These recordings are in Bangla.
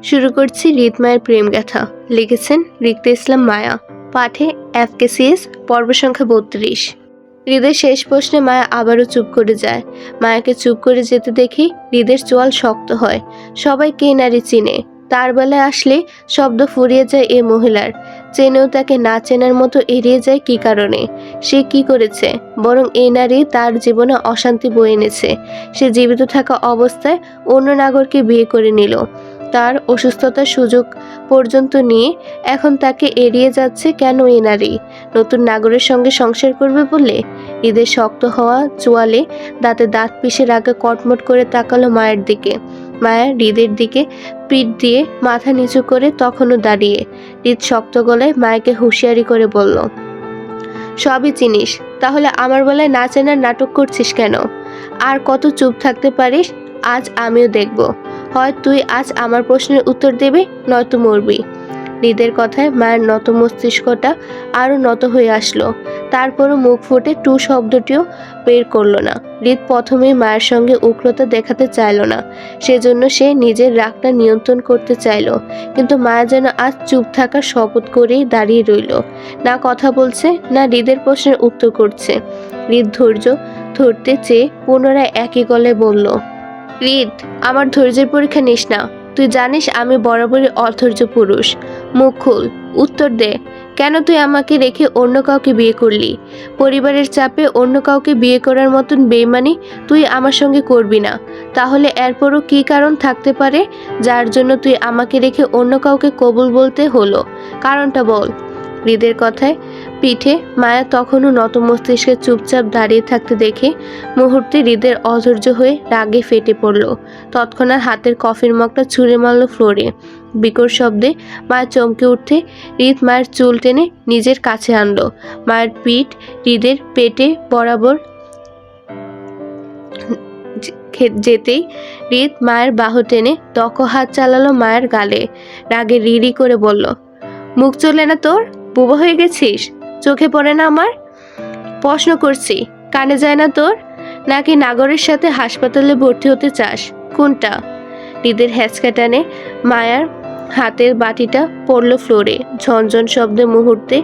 শুরু করছি হৃদ মায়ের প্রেম গাথা। লিখেছেন রিক্তা ইসলাম মায়া। পাঠে FKCS, পর্ব সংখ্যা 32। হৃদের শেষ প্রশ্নে মায়া আবারও চুপ করে যায়। মায়াকে চুপ করে যেতে দেখে হৃদের চোয়াল শক্ত হয়। সবাই কে নারী চিনে, তার বেলায় আসলে শব্দ ফুরিয়ে যায় এ মহিলার। চেনেও তাকে না চেনার মতো এড়িয়ে যায় কি কারণে? সে কি করেছে? বরং এই নারী তার জীবনে অশান্তি বয়ে এনেছে। সে জীবিত থাকা অবস্থায় অন্য নাগরকে বিয়ে করে নিল। তার অসুস্থতার সুযোগ পর্যন্ত নিয়ে এখন তাকে এড়িয়ে যাচ্ছে কেন এই নারী? নতুন নাগরের সঙ্গে সংসার করবে বলে? হৃদের শক্ত হওয়া চোয়ালে দাঁতে দাঁত পিষে রাগে কটমট করে তাকালো মায়ের দিকে। মায়া হৃদের দিকে পিঠ দিয়ে মাথা নিচু করে তখনও দাঁড়িয়ে। হৃদ শক্ত গলায় মায়াকে হুঁশিয়ারি করে বলল, সবই চিনিস, তাহলে আমার বেলায় না চেনার নাটক করছিস কেন? আর কত চুপ থাকতে পারিস? আজ আমিও দেখব, হয় তুই আজ আমার প্রশ্নের উত্তর দেবে, নয়তো মরবি। হৃদের কথায় মায়ের নত মস্তিষ্কটা আরো নত হয়ে আসলো। তারপরও মুখ ফুটে টু শব্দটিও বের করলো না। হৃদ প্রথমেই মায়ের সঙ্গে উগ্রতা দেখাতে চাইলো না, সেজন্য সে নিজের রাগটা নিয়ন্ত্রণ করতে চাইলো। কিন্তু মায়া যেন আজ চুপ থাকার শপথ করেই দাঁড়িয়ে রইল। না কথা বলছে, না হৃদের প্রশ্নের উত্তর করছে। হৃদ ধৈর্য ধরতে চেয়ে পুনরায় একই গলায় বলল, হৃদ, আমার ধৈর্যের পরীক্ষা নিস না। তুই জানিস আমি বরাবরই অধৈর্য পুরুষ। মুখ খুল, উত্তর দে। কেন তুই আমাকে রেখে অন্য কাউকে বিয়ে করলি? পরিবারের চাপে অন্য কাউকে বিয়ে করার মতন বেইমানি তুই আমার সঙ্গে করবি না। তাহলে এরপরও কি কারণ থাকতে পারে যার জন্য তুই আমাকে রেখে অন্য কাউকে কবুল বলতে হলো? কারণটা বল। হৃদের কথায় পিঠে মায়া তখনও নত মস্তিষ্কে চুপচাপ দাঁড়িয়ে থাকতে দেখে মুহূর্তে হৃদের অধৈর্য হয়ে রাগে ফেটে পড়ল। তৎক্ষণাৎ হাতের কফির মগটা ছুঁড়ে মারল ফ্লোরে। বিকট শব্দে মায়া চমকে উঠতে হৃদ মায়ের চুল টেনে নিজের কাছে আনলো। মায়ের পিঠ হৃদের পেটে বরাবর যেতেই হৃদ মায়ের বাহু টেনে দক্ষ হাত চালালো মায়ের গালে। রাগে রিরি করে বলল, মুখ চলে না তোর? বুবা হয়ে গেছিস? চোখে পড়ে না আমার? প্রশ্ন করছি, কানে যায় না তোর? নাকি নাগরের সাথে হাসপাতালে ভর্তি হতে চাস? কোনটা? হৃদের হ্যাঁচকা টানে মায়ার হাতের বাটিটা পড়ল ফ্লোরে। ঝনঝন শব্দে মুহূর্তে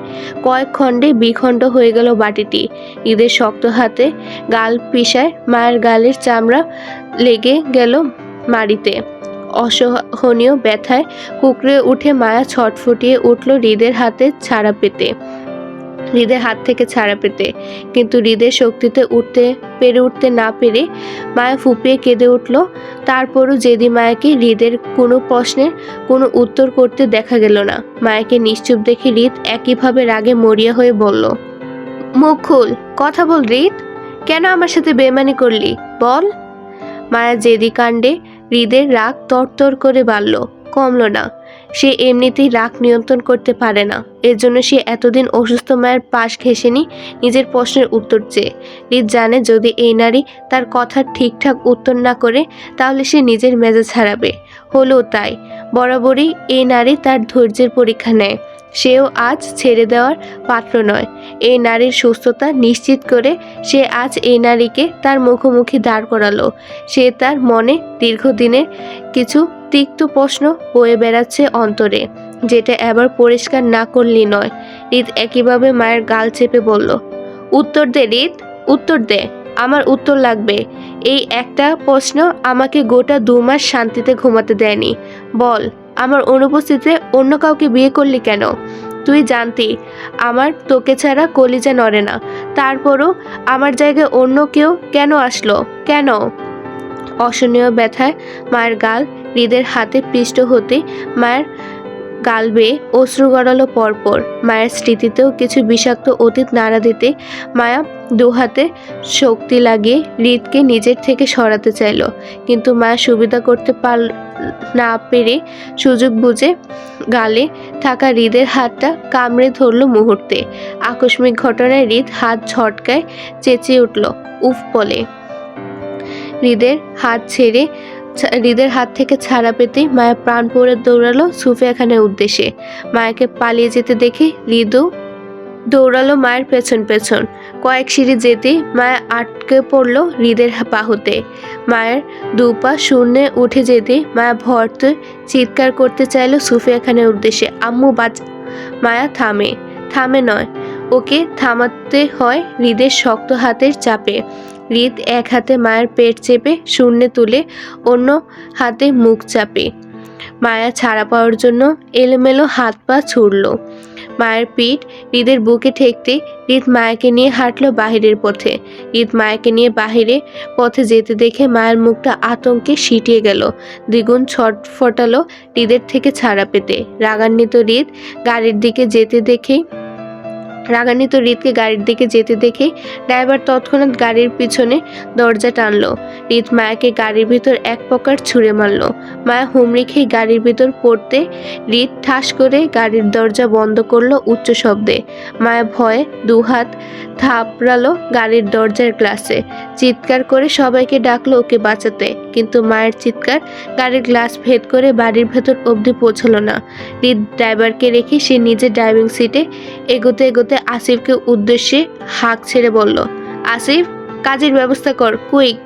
কয়েক খণ্ডে বিখণ্ড হয়ে গেল বাটিটি। হৃদের শক্ত হাতে গাল পিষায় মায়ের গালের চামড়া লেগে গেল মাড়িতে। অসহনীয় ব্যথায় কুকড়ে উঠে মায়া ছটফটিয়ে উঠল হৃদের হাতে ছাড়া পেতে। হৃদের হাত থেকে ছাড়া পেতে, কিন্তু হৃদের শক্তিতে উঠতে না পেরে মায়া ফুপিয়ে কেঁদে উঠল। তারপরও যেদি মায়াকে হৃদের কোনো প্রশ্নের কোনো উত্তর করতে দেখা গেল না। মায়াকে নিশ্চুপ দেখে হৃদ একইভাবে রাগে মরিয়া হয়ে বলল, মুখ খুল, কথা বল হৃদ। কেন আমার সাথে বেমানি করলি বল? মায়া জেদি কাণ্ডে হৃদের রাগ তরতর করে বাড়ল, কমল না। সে এমনিতেই রাগ নিয়ন্ত্রণ করতে পারে না, এর জন্য সে এতদিন অসুস্থ মায়ের পাশ ঘেঁষেনি নিজের প্রশ্নের উত্তর চেয়ে। হৃদ জানে যদি এই নারী তার কথার ঠিকঠাক উত্তর না করে তাহলে সে নিজের মেজাজ হারাবে। হলো তাই। বরাবরই এই নারী তার ধৈর্যের পরীক্ষা নেয়। সেও আজ ছেড়ে দেওয়ার পাত্র নয়। এই নারীর সুস্থতা নিশ্চিত করে সে আজ এই নারীকে তার মুখোমুখি দাঁড় করালো। সে তার মনে দীর্ঘদিনের কিছু তিক্ত প্রশ্ন বয়ে বেড়াচ্ছে অন্তরে, যেটা এবার পরিষ্কার না করলেই নয়। হৃদ একইভাবে মায়ের গাল চেপে বলল, উত্তর দে হৃদ, উত্তর দে। আমার উত্তর লাগবে। এই একটা প্রশ্ন আমাকে গোটা 2 মাস শান্তিতে ঘুমাতে দেয়নি। বল, আমার অনুপস্থিতিতে অন্য কাউকে বিয়ে করলি কেন? তুই জানতি আমার তোকে ছাড়া কলিজা নড়ে না, তারপরও আমার জায়গায় অন্য কেউ কেন আসলো? কেন? অসহনীয় ব্যথায় মায়ের গাল হৃদের হাতে পিষ্ট হতে মায়ের গাল বেয়ে অশ্রু গড়ালো পরপর। মায়ের স্মৃতিতেও কিছু বিষাক্ত অতীত নাড়া দিতে মায়া দুহাতে শক্তি লাগিয়ে হৃদকে নিজের থেকে সরাতে চাইল, কিন্তু মায়া সুবিধা করতে না পেরে সুযোগ বুঝে গালে থাকা হৃদের হাতটা কামড়ে ধরল মুহূর্তে। আকস্মিক ঘটনায় হৃদ হাত ঝটকায় চেঁচিয়ে উঠল, উফ বলে। হৃদের হাত থেকে ছাড়া পেতে মায়া প্রাণ পড়ে দৌড়ালো সুফিয়া খানের উদ্দেশ্যে। মায়াকে পালিয়ে যেতে দেখে হৃদও দৌড়ালো মায়ের পেছন পেছন। কয়েক সিঁড়ি যেতেই মায়া আটকে পড়ল হৃদের বাহুতে। মায়ের দুপা শূন্যে উঠে যেতে মায়া ভর্তে চিৎকার করতে চাইল সুফিয়া খানের উদ্দেশ্যে, আম্মু বাঁচ। মায়া থামে নয়, ওকে থামাতে হয় হৃদের শক্ত হাতের চাপে। হৃদ এক হাতে মায়ের পেট চেপে শূন্যে তুলে অন্য হাতে মুখ চাপে মায়া ছাড়া পাওয়ার জন্য এলোমেলো হাত পা ছুড়ল। মায়ের পিঠ হৃদের বুকে ঠেকতে হৃদ মায়াকে নিয়ে হাঁটলো বাহিরের পথে। হৃদ মায়াকে নিয়ে বাহিরে পথে যেতে দেখে মায়ের মুখটা আতঙ্কে সিটিয়ে গেল। দ্বিগুণ ছটফটালো হৃদের থেকে ছাড়া পেতে। রাগান্বিত হৃদকে গাড়ির দিকে যেতে দেখে ড্রাইভার তৎক্ষণাৎ গাড়ির পিছনে দরজা টানলো। হৃদ মায়াকে গাড়ির ভিতর এক প্রকার ছুঁড়ে মারল। মায়া হুমড়ি খেয়ে গাড়ির ভিতর পড়তে হৃদ ঠাস করে গাড়ির দরজা বন্ধ করলো উচ্চ শব্দে। মায়া ভয়ে দুহাত থাপড়ালো গাড়ির দরজার গ্লাসে, চিৎকার করে সবাইকে ডাকলো ওকে বাঁচাতে, কিন্তু মায়ের চিৎকার গাড়ির গ্লাস ভেদ করে বাড়ির ভেতর অবধি পৌঁছলো না। হৃদ ড্রাইভারকে রেখে সে নিজে ড্রাইভিং সিটে এগোতে এগোতে আসিফকে উদ্দেশ্যে হাঁক ছেড়ে বলল, আসিফ, কাজের ব্যবস্থা কর, কুইক।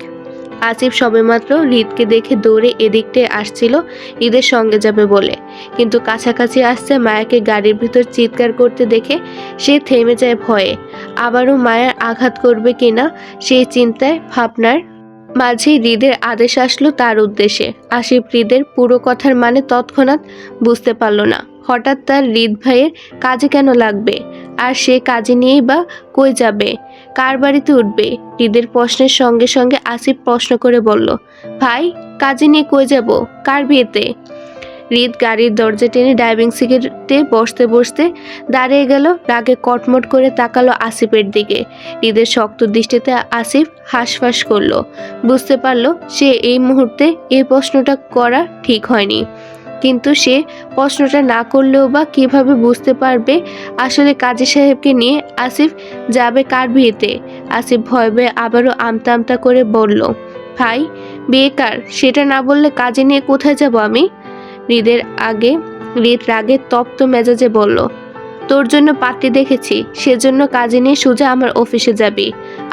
আসিফ সবেমাত্র হৃদকে দেখে দৌড়ে এদিকটায় আসছিল হৃদের সঙ্গে যাবে বলে, কিন্তু কাছাকাছি আসছে মায়াকে গাড়ির ভিতর চিৎকার করতে দেখে সে থেমে যায় ভয়ে। আবারও মায়ের আঘাত করবে কিনা সেই চিন্তায় ভাবনার মাঝেই হৃদের আদেশ আসলো তার উদ্দেশ্যে। আসিফ হৃদের পুরো কথার মানে তৎক্ষণাৎ বুঝতে পারল না। হঠাৎ তার হৃদ ভাইয়ের কাজে কেন লাগবে, আর সে কাজে নিয়েই বা কই যাবে, কার বাড়িতে উঠবে? হৃদের প্রশ্নের সঙ্গে সঙ্গে আসিফ প্রশ্ন করে বলল, ভাই, কাজে নিয়ে কই যাব, কার বিয়েতে? হৃদ গাড়ির দরজা টেনে ড্রাইভিং সিটে বসতে বসতে দাঁড়িয়ে গেল। রাগে কটমট করে তাকালো আসিফের দিকে। হৃদের শক্ত দৃষ্টিতে আসিফ হাঁসফাঁস করলো। বুঝতে পারলো সে এই মুহূর্তে এই প্রশ্নটা করা ঠিক হয়নি, কিন্তু সে প্রশ্নটা না করলেও বা কিভাবে বুঝতে পারবে আসলে কাজী সাহেবকে নিয়ে আসিফ যাবে কার বিয়েতে? আসিফ ভয় ভয়ে আবারও আমতা আমতা করে বলল, ভাই, বিয়ে কার সেটা না বললে কাজে নিয়ে কোথায় যাব আমি? হৃদ রাগে তপ্ত মেজাজে বলল, তোর জন্য পাত্রী দেখেছি, সেজন্য কাজে নিয়ে সোজা আমার অফিসে যাবি।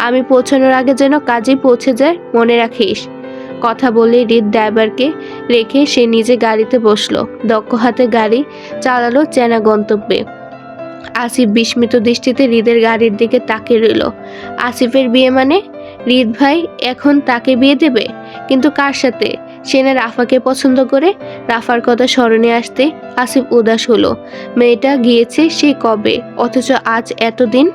আমি পৌঁছানোর আগে যেন কাজে পৌঁছে যায়, মনে রাখিস। কথা বলে হৃদ ড্রাইভারকে রেখে সে নিজে গাড়িতে বসলো। দক্ষ হাতে গাড়ি চালালো চেনা গন্তব্যে। আসিফ বিস্মিত দৃষ্টিতে হৃদের গাড়ির দিকে তাকিয়ে রইল। আসিফের বিয়ে মানে? হৃদ ভাই এখন তাকে বিয়ে দেবে? কিন্তু কার সাথে? সে না রাফাকে পছন্দ করে? রাফার কথা স্মরণে আসতে আসিফ উদাস হলো। মেয়েটা গিয়েছে সে কবে, অথচ আজ এতদিন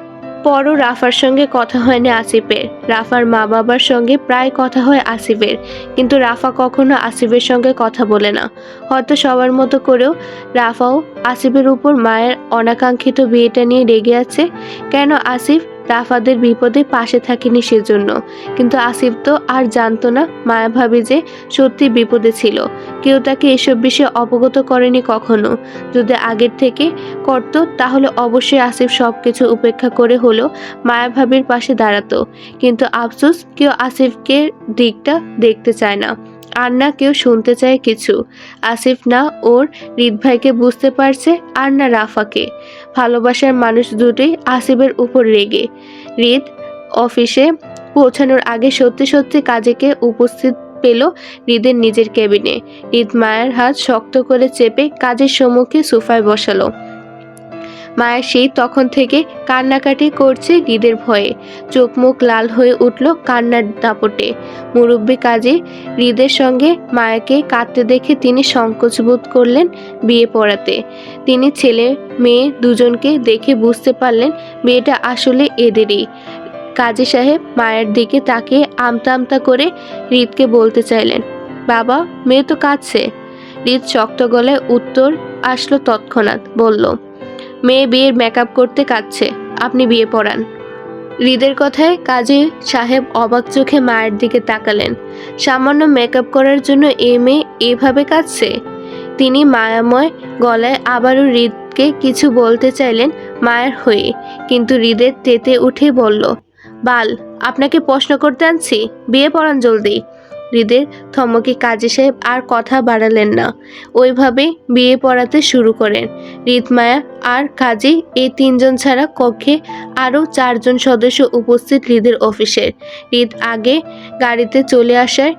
পরও রাফার সঙ্গে কথা হয়নি আসিফের। রাফার মা বাবার সঙ্গে প্রায় কথা হয় আসিফের, কিন্তু রাফা কখনো আসিফের সঙ্গে কথা বলে না। হয়তো সবার মতো করেও রাফাও আসিফের উপর মায়ের অনাকাঙ্ক্ষিত বিয়েটা নিয়ে রেগে আছে। কেন আসিফ রাফাদের বিপদে পাশে থাকেনি সেজন্য। কিন্তু আসিফ তো আর জানতো না মায়া ভাবি যে সত্যি বিপদে ছিল। কেউ তাকে এসব বিষয়ে অবগত করেনি কখনো। যদি আগের থেকে করতো তাহলে অবশ্যই আসিফ সবকিছু উপেক্ষা করে হলেও মায়া ভাবির পাশে দাঁড়াতো। কিন্তু আফসোস, কেউ আসিফকে দিকটা দেখতে চায় না, আর না কেউ শুনতে চায় কিছু। আসিফ না ওর হৃদ ভাইকে বুঝতে পারছে, আর না রাফাকে। ভালোবাসার মানুষ দুটোই আসিফের উপর রেগে। হৃদ অফিসে পৌঁছানোর আগে সত্যি সত্যি কাজীকে উপস্থিত পেল হৃদের নিজের কেবিনে। হৃদ মায়ের হাত শক্ত করে চেপে কাজের সম্মুখে সোফায় বসালো। মায়ের সেই তখন থেকে কান্নাকাটি করছে হৃদের ভয়ে। চোখ মুখ লাল হয়ে উঠল কান্নার দাপটে। মুরব্বী কাজী হৃদের সঙ্গে মায়াকে কাঁদতে দেখে তিনি সংকোচ বোধ করলেন বিয়ে পড়াতে। তিনি ছেলে মেয়ে দুজনকে দেখে বুঝতে পারলেন মেয়েটা আসলে এদেরই। কাজী সাহেব মায়ের দিকে তাকিয়ে আমতা আমতা করে হৃদকে বলতে চাইলেন, বাবা, মেয়ে তো কাঁদছে। হৃদ শক্ত গলায় উত্তর আসলো তৎক্ষণাৎ, বলল, মেয়ে বিয়ের মেকআপ করতে কাঁদছে, আপনি বিয়ে পড়ান। হৃদের কথায় কাজী সাহেব অবাক চোখে মায়ের দিকে তাকালেন। সামান্য মেকআপ করার জন্য এই মেয়ে এভাবে কাঁদছে? তিনি মায়াময় গলায় আবারও হৃদকে কিছু বলতে চাইলেন মায়ের হয়ে, কিন্তু হৃদের তেতে উঠে বলল, বাল, আপনাকে প্রশ্ন করতে আনছি, বিয়ে পড়ান জলদি। হৃদের থমকে কাজী সাহেব আর কথা বাড়ালেন না। ওইভাবেই বিয়ে পড়াতে শুরু করেন। হৃদ, মায়া আর কাজী এই তিনজন ছাড়া কক্ষে আরও 4 জন সদস্য উপস্থিত হৃদের অফিসের। হৃদ আগে গাড়িতে চলে আসায়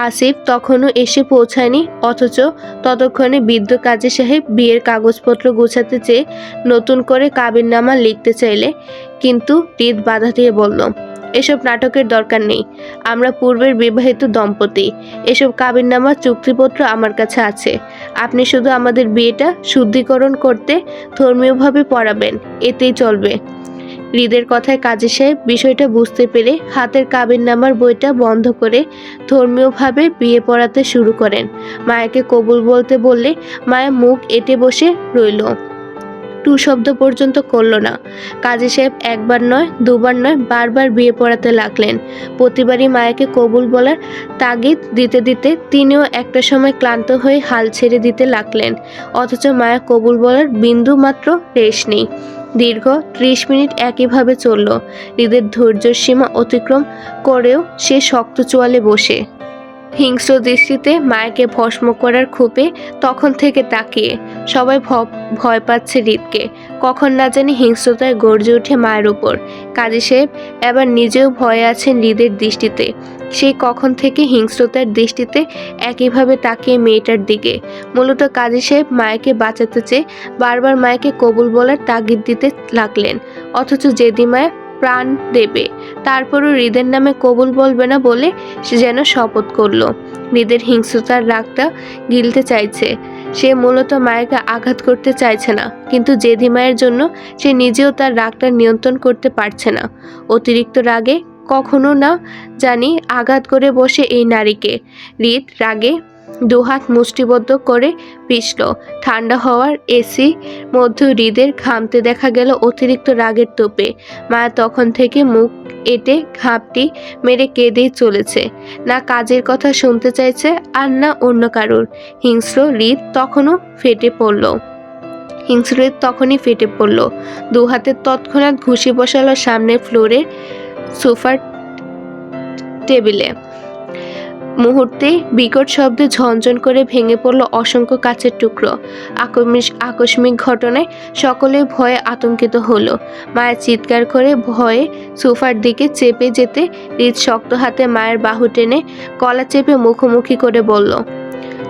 আসিফ তখনও এসে পৌঁছায়নি, অথচ ততক্ষণে বৃদ্ধ কাজী সাহেব বিয়ের কাগজপত্র গোছাতে চেয়ে নতুন করে কাবিননামা লিখতে চাইলে কিন্তু হৃদ বাধা দিয়ে বলল, এসব নাটকের দরকার নেই। আমরা পূর্বের বিবাহিত দম্পতি। এসব কাবিননামা চুক্তিপত্র আমার কাছে আছে। আপনি শুধু আমাদের বিয়েটা শুদ্ধিকরণ করতে ধর্মীয়ভাবে পড়াবেন, এতেই চলবে। হৃদের কথায় কাজী সাহেব বিষয়টা বুঝতে পেরে হাতের কাবিননামার বইটা বন্ধ করে ধর্মীয়ভাবে বিয়ে পড়াতে শুরু করেন। মায়াকে কবুল বলতে বললে মায়া মুখ এঁটে বসে রইল, টু শব্দ পর্যন্ত করল না। কাজী সাহেব একবার নয়, দুবার নয়, বারবার বিয়ে পড়াতে লাগলেন। প্রতিবারই মায়াকে কবুল বলার তাগিদ দিতে দিতে তিনিও একটা সময় ক্লান্ত হয়ে হাল ছেড়ে দিতে লাগলেন। অথচ মায়া কবুল বলার বিন্দু মাত্র রেশ নেই। দীর্ঘ 30 মিনিট একইভাবে চলল। হৃদের ধৈর্যের সীমা অতিক্রম করেও সে শক্ত চোয়ালে বসে হিংস্র দৃষ্টিতে মায়াকে ভস্ম করার ক্ষোভে তখন থেকে তাকিয়ে। সবাই ভয় পাচ্ছে হৃদকে। কখন না জানি হিংস্রতায় গর্জে ওঠে মায়ের উপর। কাজী সাহেব এবার নিজেও ভয়ে আছেন হৃদের দৃষ্টিতে। সেই কখন থেকে হিংস্রতার দৃষ্টিতে একইভাবে তাকিয়ে মেয়েটার দিকে। মূলত কাজী সাহেব মায়াকে বাঁচাতে চেয়ে বারবার মায়াকে কবুল বলার তাগিদ দিতে লাগলেন, অথচ যেদি মায়া প্রাণ দেবে তারপরও হৃদের নামে কবুল বলবে না বলে সে যেন শপথ করলো। হৃদের হিংস্রতার রাগটা গিলতে চাইছে। সে মূলত মায়াকে আঘাত করতে চাইছে না, কিন্তু জেদি মায়ের জন্য সে নিজেও তার রাগটা নিয়ন্ত্রণ করতে পারছে না। অতিরিক্ত রাগে কখনো না জানি আঘাত করে বসে এই নারীকে। হৃদ রাগে দুহাত মুষ্টিবদ্ধ করে পিষল। ঠান্ডা হওয়ার এসি মধ্যে হৃদের ঘামতে দেখা গেল অতিরিক্ত রাগের তোপে। মায়া তখন থেকে মুখ এঁটে ঘাপটি মেরে কেঁদেই চলেছে। না কাজের কথা শুনতে চাইছে আর না অন্য কারোর। হিংস্র হৃদ তখনই ফেটে পড়ল। দু হাতে তৎক্ষণাৎ ঘুষি বসালো সামনের ফ্লোরের সোফার টেবিলে। মুহূর্তে বিকট শব্দে ঝনঝন করে ভেঙে পড়ল অসংখ্য কাচের টুকরো। আকস্মিক ঘটনায় সকলে ভয়ে আতঙ্কিত হলো। মায়ের চিৎকার করে ভয়ে সোফার দিকে চেপে যেতে হৃদ শক্ত হাতে মায়ের বাহু টেনে গলা চেপে মুখোমুখি করে বলল,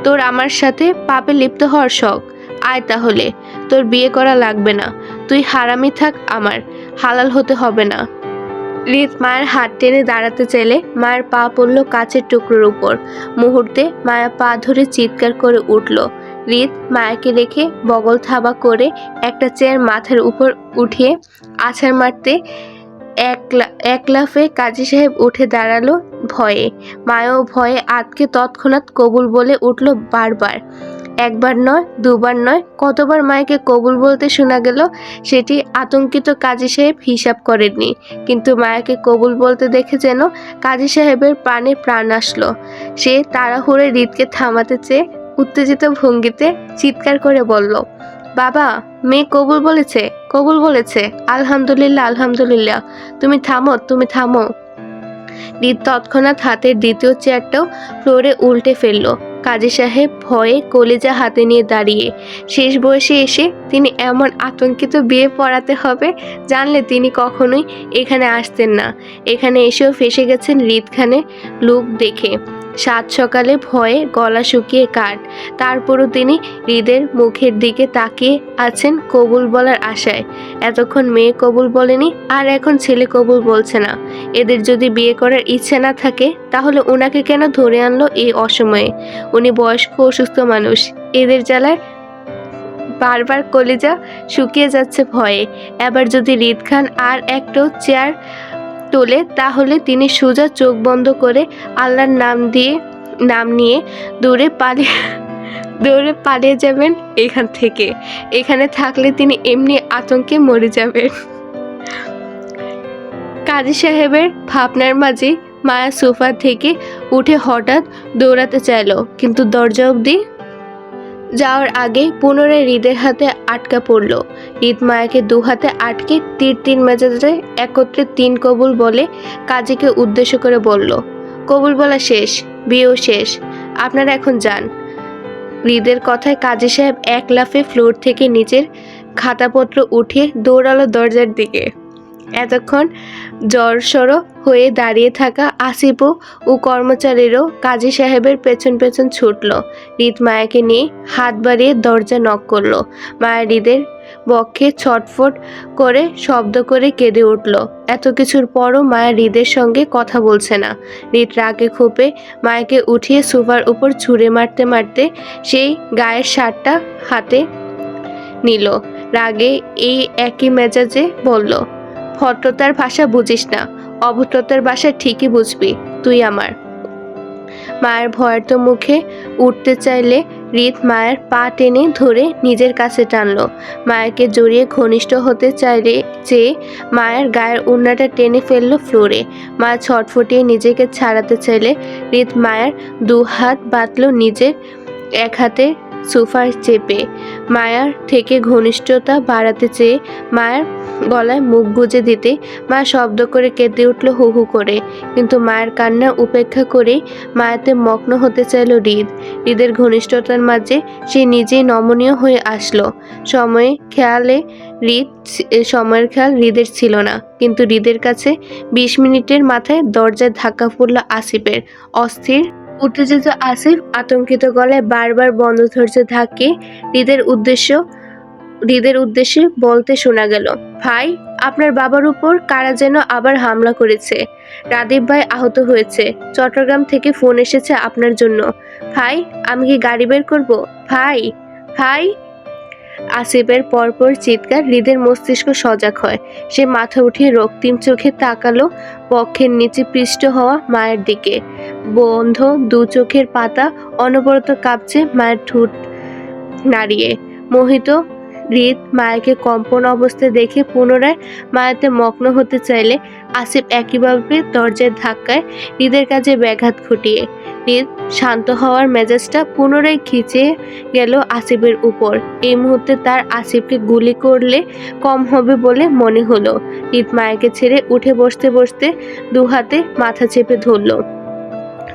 তোর আমার সাথে পাপে লিপ্ত হওয়ার শখ? আয় তাহলে, তোর বিয়ে করা লাগবে না। তুই হারামি থাক, আমার হালাল হতে হবে না। হৃদ মায়ের হাত টেনে দাঁড়াতে চাইলে মায়ের পা পড়ল কাচের টুকরোর উপর। মুহূর্তে মায়া পা ধরে চিৎকার করে উঠল। হৃদ মায়াকে রেখে বগল থাবা করে একটা চেয়ার মাথার উপর উঠিয়ে আছাড় মারতে এক লাফে কাজী সাহেব উঠে দাঁড়ালো ভয়ে। মায়াও ভয়ে আটকে তৎক্ষণাৎ কবুল বলে উঠল বারবার। একবার নয়, দুবার নয়, কতবার মায়াকে কবুল বলতে শোনা গেল সেটি আতঙ্কিত কাজী সাহেব হিসাব করেননি। কিন্তু মায়াকে কবুল বলতে দেখে যেন কাজী সাহেবের প্রাণে প্রাণ আসলো। সে তাড়াহুড়ে হৃদকে থামাতে চেয়ে উত্তেজিত ভঙ্গিতে চিৎকার করে বলল, বাবা, মেয়ে কবুল বলেছে। আলহামদুলিল্লাহ, আলহামদুলিল্লাহ। তুমি থামো। হৃদ তৎক্ষণাৎ হাতের দ্বিতীয় চেয়ারটাও ফ্লোরে উল্টে ফেলল। কাজী সাহেব ভয়ে কলিজা হাতে নিয়ে দাঁড়িয়ে। শেষ বয়সে এসে তিনি এমন আতঙ্কিত বিয়ে পড়াতে হবে জানলে তিনি কখনোই এখানে আসতেন না। এখানে এসেও ফেসে গেছেন হৃদ খানের লুক দেখে। সাত সকালে ভয়ে গলা শুকিয়ে কাঠ। তারপরও তিনি হৃদের মুখের দিকে তাকিয়ে আছেন কবুল বলার আশায়। এতক্ষণ মেয়ে কবুল বলেনি, আর এখন ছেলে কবুল বলছে না। এদের যদি বিয়ে করার ইচ্ছে না থাকে তাহলে ওনাকে কেন ধরে আনলো এই অসময়ে? উনি বয়স্ক অসুস্থ মানুষ। এদের জ্বালায় বারবার কলিজা শুকিয়ে যাচ্ছে ভয়ে। এবার যদি হৃদ খান আর একটাও চেয়ার তোলে তাহলে তিনি সোজা চোখ বন্ধ করে আল্লাহর নাম নিয়ে দৌড়ে পালিয়ে যাবেন এখান থেকে। এখানে থাকলে তিনি এমনি আতঙ্কে মরে যাবেন। কাজী সাহেবের ভাবনার মাঝে মায়া সোফা থেকে উঠে হঠাৎ দৌড়াতে চাইল, কিন্তু দরজা অবধি যাওয়ার আগে পুনরায় হৃদের হাতে আটকা পড়ল। হৃদ মায়াকে দু হাতে আটকে তীর মেজাজে একত্রে 3 কবুল বলে কাজীকে উদ্দেশ্য করে বলল, কবুল বলা শেষ, বিয়েও শেষ, আপনারা এখন যান। হৃদের কথায় কাজী সাহেব এক লাফে ফ্লোর থেকে নিচের খাতাপত্র উঠিয়ে দৌড়ালো দরজার দিকে। এতক্ষণ জড়সড় হয়ে দাঁড়িয়ে থাকা আসিফ ও কর্মচারীরাও কাজী সাহেবের পেছন পেছন ছুটল। হৃদ মায়াকে নিয়ে হাত বাড়িয়ে দরজা নক করলো। মায়া হৃদের বক্ষে ছটফট করে শব্দ করে কেঁদে উঠল। এত কিছুর পরও মায়া হৃদের সঙ্গে কথা বলছে না। হৃদ রাগে ক্ষোভে মায়াকে উঠিয়ে সোফার উপর ছুঁড়ে মারতে মারতে সেই গায়ের শার্টটা হাতে নিল। রাগে এই একই মেজাজে বলল, ভদ্রতার ভাষা বুঝিস না, অভদ্রতার ভাষা ঠিকই বুঝবি তুই আমার। মায়ের ভয়ার্ত মুখে উঠতে চাইলে হৃদ মায়ের পা টেনে ধরে নিজের কাছে টানলো। মায়াকে জড়িয়ে ঘনিষ্ঠ হতে চাইলে যে মায়ের গায়ের ওড়নাটা টেনে ফেললো ফ্লোরে। মা ছটফটিয়ে নিজেকে ছাড়াতে চাইলে হৃদ মায়ের দু হাত বাঁধলো নিজের এক হাতে সোফার চেপে। মায়ার থেকে ঘনিষ্ঠতা বাড়াতে চেয়ে মায়ের গলায় মুখ গুজে দিতে মা শব্দ করে কেঁদে উঠল হু হু করে। কিন্তু মায়ের কান্না উপেক্ষা করেই মায়াতে মগ্ন হতে চাইল হৃদ। হৃদের ঘনিষ্ঠতার মাঝে সে নিজেই নমনীয় হয়ে আসলো। সময়ের খেয়াল হৃদের ছিল না, কিন্তু হৃদের কাছে 20 মিনিটের মাথায় দরজায় ধাক্কা পড়ল আসিফের। অস্থির উত্তেজিত আসিফ আতঙ্কিত গলায় বারবার বন্ধ ধরছে ধাক্কে হৃদের উদ্দেশ্যে বলতে শোনা গেল, ভাই, আপনার বাবার উপর কারা যেন আবার হামলা করেছে। রাদীপ ভাই আহত হয়েছে। চট্টগ্রাম থেকে ফোন এসেছে আপনার জন্য। ভাই, আমি কি গাড়ি বের করব? ভাই, ভাই। আসিফের পরপর চিৎকার হৃদের মস্তিষ্ক সজাগ হয়। সে মাথা উঠিয়ে রক্তিম চোখে তাকালো বক্ষের নিচে পৃষ্ঠ হওয়া মায়ের দিকে। বন্ধ দু চোখের পাতা অনবরত কাঁপছে মায়ের ঠোঁট নাড়িয়ে। মোহিত হৃদ মায়াকে কম্পন অবস্থায় দেখে পুনরায় মায়াতে মগ্ন হতে চাইলে আসিফ একইভাবে দরজার ধাক্কায় হৃদের কাজে ব্যাঘাত ঘটিয়ে হৃদ শান্ত হওয়ার মেজাজটা পুনরায় খিচে গেল আসিফের উপর। এই মুহূর্তে তার আসিফকে গুলি করলে কম হবে বলে মনে হলো। হৃদ মায়াকে ছেড়ে উঠে বসতে বসতে দু হাতে মাথা চেপে ধরল।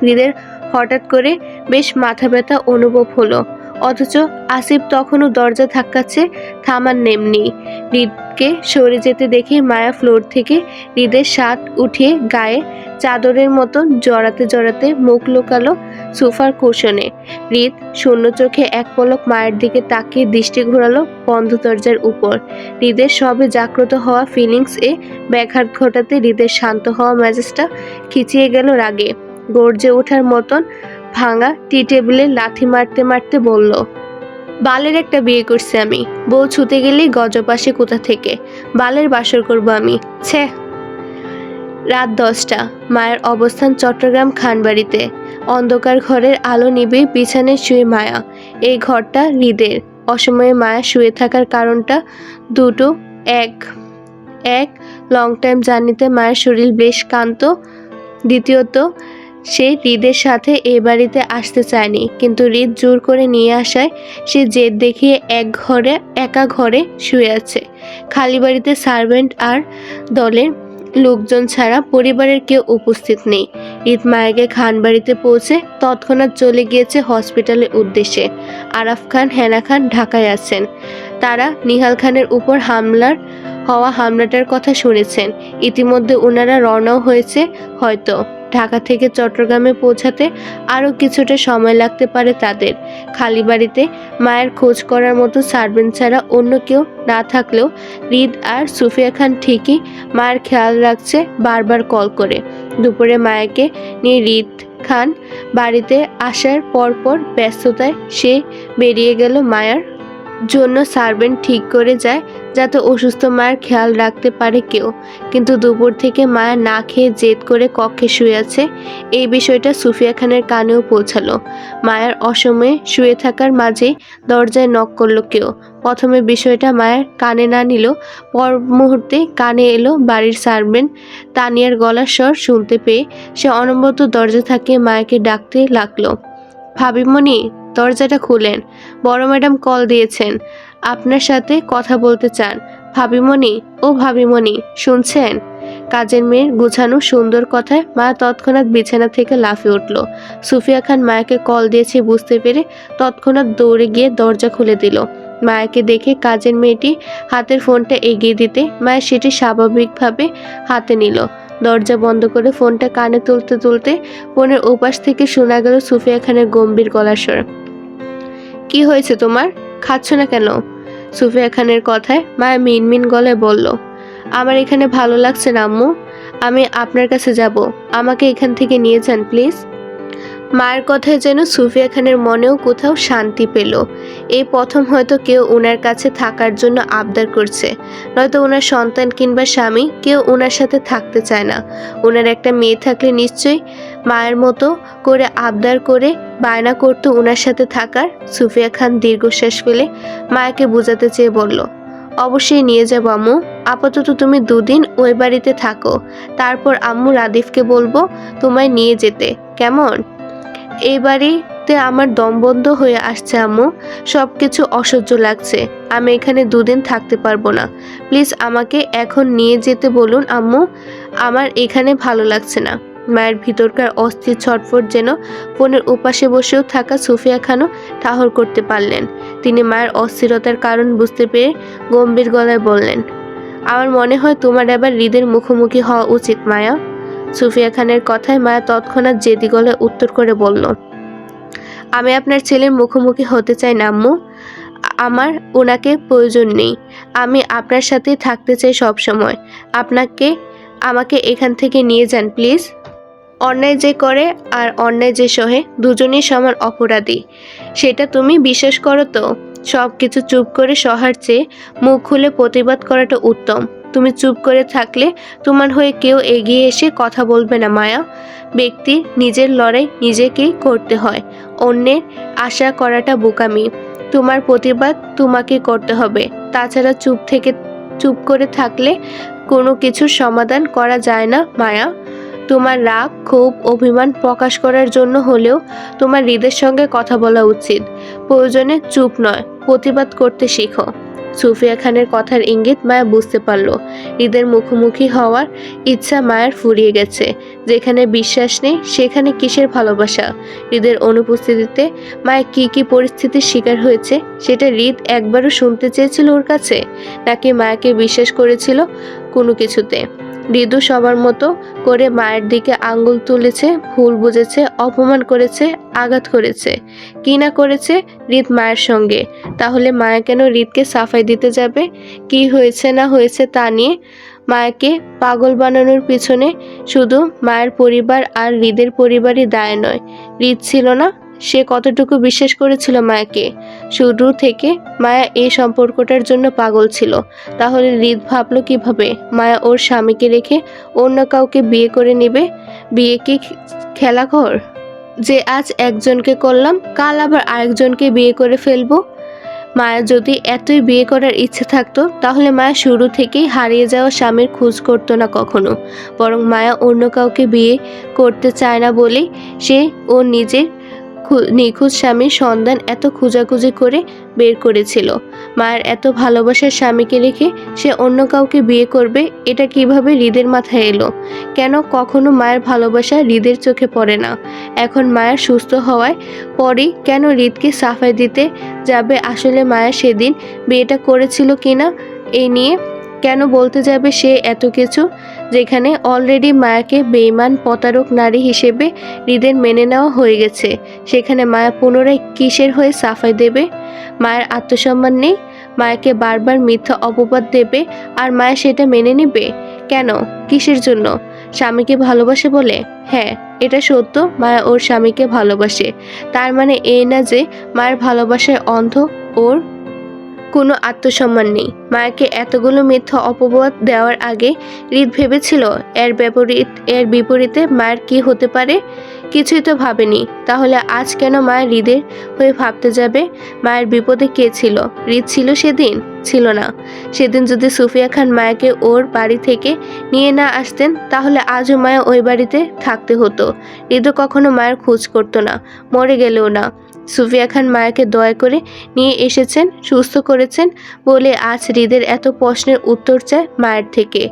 হৃদের হঠাৎ করে বেশ মাথা ব্যথা অনুভব হলো, অথচ আসিফ তখনও দরজা ধাক্কাচ্ছে, থামার নেম নেই। হৃদকে সরে যেতে দেখে মায়া ফ্লোর থেকে হৃদের শার্ট উঠিয়ে গায়ে চাদরের মতন জড়াতে জড়াতে মুখ লুকালো সোফার কুশনে। হৃদ শূন্য চোখে এক পলক মায়ের দিকে তাকিয়ে দৃষ্টি ঘোরালো বন্ধ দরজার উপর। হৃদের সবে জাগ্রত হওয়া ফিলিংস এ ব্যাঘাত ঘটাতে হৃদের শান্ত হওয়া মেজাজটা খিচিয়ে গেল রাগে। গর্জে ওঠার মতন ভাঙা টি টেবিলে লাথি মারতে মারতে বলল, বালের একটা বিয়ে করছি আমি। বউ ছুতে গেলেই গজব আসে কোথা থেকে। বালের বাসর করবো আমি, ছে। রাত 10টা। মায়ের অবস্থান চট্টগ্রাম খানবাড়িতে। অন্ধকার ঘরের আলো নিভে বিছানায় শুয়ে মায়া। এই ঘরটা হৃদের। অসময়ে মায়া শুয়ে থাকার কারণটা দুটো। এক লং টাইম জার্নিতে মায়ের শরীর বেশ ক্লান্ত। দ্বিতীয়ত, সে হৃদের সাথে এ বাড়িতে আসতে চায়নি, কিন্তু হৃদ জোর করে নিয়ে আসায় সে জেদ দেখিয়ে একা ঘরে শুয়ে আছে। খালি বাড়িতে সার্ভেন্ট আর দলের লোকজন ছাড়া পরিবারের কেউ উপস্থিত নেই। হৃদ মায়াকে খানবাড়িতে পৌঁছে তৎক্ষণাৎ চলে গিয়েছে হসপিটালের উদ্দেশ্যে। আরাফ খান, হেনা খান ঢাকায় আছেন। তারা নিহাল খানের উপর হামলাটার কথা শুনেছেন। ইতিমধ্যে ওনারা রওনাও হয়েছে। হয়তো ঢাকা থেকে চট্টগ্রামে পৌঁছাতে আরও কিছুটা সময় লাগতে পারে তাদের। খালি বাড়িতে মায়ের খোঁজ করার মতো সার্ভেন্ট ছাড়া অন্য কেউ না থাকলেও হৃদ আর সুফিয়া খান ঠিকই মায়ের খেয়াল রাখছে বারবার কল করে। দুপুরে মায়াকে নিয়ে হৃদ খান বাড়িতে আসার পরপর ব্যস্ততায় সে বেরিয়ে গেল মায়ার জন্য সার্ভেন্ট ঠিক করে যায় যাতে অসুস্থ মায়ের খেয়াল রাখতে পারে কেউ। কিন্তু দুপুর থেকে মায়া না খেয়ে জেদ করে কক্ষে শুয়ে আছে, এই বিষয়টা সুফিয়া খানের কানেও পৌঁছালো। মায়ার অসময়ে শুয়ে থাকার মাঝেই দরজায় নক করলো কেউ। প্রথমে বিষয়টা মায়ের কানে না নিল, পর মুহূর্তে কানে এলো বাড়ির সার্ভেন্ট তানিয়ার গলার স্বর শুনতে পেয়ে সে অনবরত দরজা থাকিয়ে মায়াকে ডাকতে লাগলো, ভাবিমণি, দরজাটা খুলেন, বড় ম্যাডাম কল দিয়েছেন, আপনার সাথে কথা বলতে চান। ভাবিমণি, ও ভাবিমণি, শুনছেন? কাজের মেয়ের গুছানো সুন্দর কথায় মায়া তৎক্ষণাৎ বিছানা থেকে লাফিয়ে উঠল। সুফিয়া খান মায়াকে কল দিয়েছে বুঝতে পেরে তৎক্ষণাৎ দৌড়ে গিয়ে দরজা খুলে দিল। মায়াকে দেখে কাজের মেয়েটি হাতের ফোনটা এগিয়ে দিতে মায়া সেটি স্বাভাবিকভাবে হাতে নিল। দরজা বন্ধ করে ফোনটা কানে তুলতে তুলতে ফোনের ওপাশ থেকে শোনা গেল সুফিয়া খানের গম্ভীর গলার স্বর। কি হয়েছে তোমার? খাচ্ছ না কেন? সুফিয়া খানের কথায় মায়া মিনমিন গলায় বলল, আমার এখানে ভালো লাগছে না আম্মু, আমি আপনার কাছে যাব, আমাকে এখান থেকে নিয়ে যান প্লিজ। মায়ের কথায় যেন সুফিয়া খানের মনেও কোথাও শান্তি পেল। এই প্রথম হয়তো কেউ ওনার কাছে থাকার জন্য আবদার করছে, নয়তো ওনার সন্তান কিংবা স্বামী কেউ ওনার সাথে থাকতে চায় না। ওনার একটা মেয়ে থাকলে নিশ্চয়ই মায়ের মতো করে আবদার করে বায়না করতো ওনার সাথে থাকার। সুফিয়া খান দীর্ঘশ্বাস ফেলে মায়াকে বোঝাতে চেয়ে বলল, অবশ্যই নিয়ে যাব আম্মু, আপাতত তুমি দুদিন ওই বাড়িতে থাকো, তারপর আম্মু রাদিফকে বলবো তোমায় নিয়ে যেতে, কেমন? এই বাড়িতে আমার দম বন্ধ হয়ে আসছে আম্মু, সব কিছু অসহ্য লাগছে, আমি এখানে দুদিন থাকতে পারবো না, প্লিজ আমাকে এখন নিয়ে যেতে বলুন আম্মু, আমার এখানে ভালো লাগছে না। মায়ের ভিতরকার অস্থির ছটফট যেন ফোনের উপাসে বসেও থাকা সুফিয়া খানও ঠাহর করতে পারলেন। তিনি মায়ের অস্থিরতার কারণ বুঝতে পেরে গম্ভীর গলায় বললেন, আমার মনে হয় তোমার এবার হৃদের মুখোমুখি হওয়া উচিত মায়া। সুফিয়া খানের কথায় মায়া তৎক্ষণাৎ জেদি গলায় উত্তর করে বলল, আমি আপনার ছেলের মুখোমুখি হতে চাই না আম্মু, আমার ওনাকে প্রয়োজন নেই, আমি আপনার সাথেই থাকতে চাই সব সময়, আমাকে এখান থেকে নিয়ে যান প্লিজ। অন্যায় যে করে আর অন্যায় যে সহে দুজনেই সমান অপরাধী, সেটা তুমি বিশ্বাস করো তো? সব কিছু চুপ করে সহার চেয়ে মুখ খুলে প্রতিবাদ করাটা উত্তম। তুমি চুপ করে থাকলে তোমার হয়ে কেউ এগিয়ে এসে কথা বলবে না মায়া। ব্যক্তি নিজের লড়াই নিজেকেই করতে হয়, অন্যের আশা করাটা বোকামি। তোমার প্রতিবাদ তোমাকে করতে হবে, তাছাড়া চুপ করে থাকলে কোনো কিছুর সমাধান করা যায় না মায়া। তোমার রাগ ক্ষোভ অভিমান প্রকাশ করার জন্য হলেও তোমার হৃদের সঙ্গে কথা বলা উচিত, প্রয়োজনে চুপ নয় প্রতিবাদ করতে শেখো। সুফিয়া খানের কথার ইঙ্গিত মায়া বুঝতে পারল। হৃদের মুখোমুখি হওয়ার ইচ্ছা মায়ের ফুরিয়ে গেছে। যেখানে বিশ্বাস নেই সেখানে কিসের ভালোবাসা? হৃদের অনুপস্থিতিতে মায়ের কি পরিস্থিতির শিকার হয়েছে সেটা হৃদ একবারও শুনতে চেয়েছিল ওর কাছে, নাকি মায়াকে বিশ্বাস করেছিল কোনো কিছুতে? হৃদু সবার মতো করে মায়ের দিকে আঙ্গুল তুলেছে, ভুল বুঝেছে, অপমান করেছে, আঘাত করেছে। কি না করেছে হৃদ মায়ের সঙ্গে? তাহলে মায়া কেন হৃদকে সাফাই দিতে যাবে? কি হয়েছে না হয়েছে তা নিয়ে মায়াকে পাগল বানানোর পিছনে শুধু মায়ের পরিবার আর হৃদের পরিবারই দায় নয়। হৃদ ছিল না, সে কতটুকু বিশ্বাস করেছিল মায়াকে? শুরু থেকে মায়া এই সম্পর্কটার জন্য পাগল ছিল। তাহলে হৃদ ভাবলো কিভাবে মায়া ওর স্বামীকে রেখে অন্য কাউকে বিয়ে করে নেবে? বিয়ে কি খেলাঘর যে আজ একজনকে করলাম কাল আবার আরেকজনকে বিয়ে করে ফেলবো? মায়া যদি এতই বিয়ে করার ইচ্ছে থাকতো তাহলে মায়া শুরু থেকেই হারিয়ে যাওয়া স্বামীর খোঁজ করতো না কখনো, বরং মায়া অন্য কাউকে বিয়ে করতে চায় না বলেই সে ও নিজের নিখোঁজ স্বামীর সন্ধান এত খোঁজাখুঁজি করে বের করেছিল। মায়ের এত ভালোবাসার স্বামীকে রেখে সে অন্য কাউকে বিয়ে করবে, এটা কিভাবে হৃদের মাথায় এলো? কেন কখনো মায়ের ভালোবাসা হৃদের চোখে পড়ে না? এখন মায়ের সুস্থ হওয়ায় পরই কেন হৃদকে সাফাই দিতে যাবে? আসলে মায়া সেদিন বিয়েটা করেছিল কিনা এই নিয়ে কেন বলতে যাবে সে এত কিছু, যেখানে অলরেডি মায়াকে বেঈমান প্রতারক নারী হিসেবে হৃদের মেনে নেওয়া হয়ে গেছে? সেখানে মায়া পুনরায় কিসের হয়ে সাফাই দেবে? মায়ের আত্মসম্মান নেই? মায়াকে বারবার মিথ্যা অপবাদ দেবে আর মায়া সেটা মেনে নেবে? কেন? কিসের জন্য? স্বামীকে ভালোবাসে বলে? হ্যাঁ, এটা সত্য, মায়া ওর স্বামীকে ভালোবাসে। তার মানে এই না যে মায়ের ভালোবাসায় অন্ধ, ওর কোনো আত্মসম্মান নেই। মায়াকে এতগুলো মিথ্যা অপবাদ দেওয়ার আগে হৃদ ভেবেছিল এর বিপরীতে মায়ের কি হতে পারে? কিছুই তো ভাবেনি। তাহলে আজ কেন মায়ের হৃদের হয়ে ভাবতে যাবে? মায়ের বিপদে কে ছিল? হৃদ ছিল সেদিন? ছিল না। সেদিন যদি সুফিয়া খান মায়াকে ওর বাড়ি থেকে নিয়ে না আসতেন তাহলে আজও মায়া ওই বাড়িতে থাকতে হতো। হৃদও কখনো মায়ের খোঁজ করতো না, মরে গেলেও না। সুফিয়া খান মায়াকে দয়া করে নিয়ে এসেছেন, সুস্থ করেছেন বলে আজ হৃদের এত প্রশ্নের উত্তর চায় মায়ের থেকে।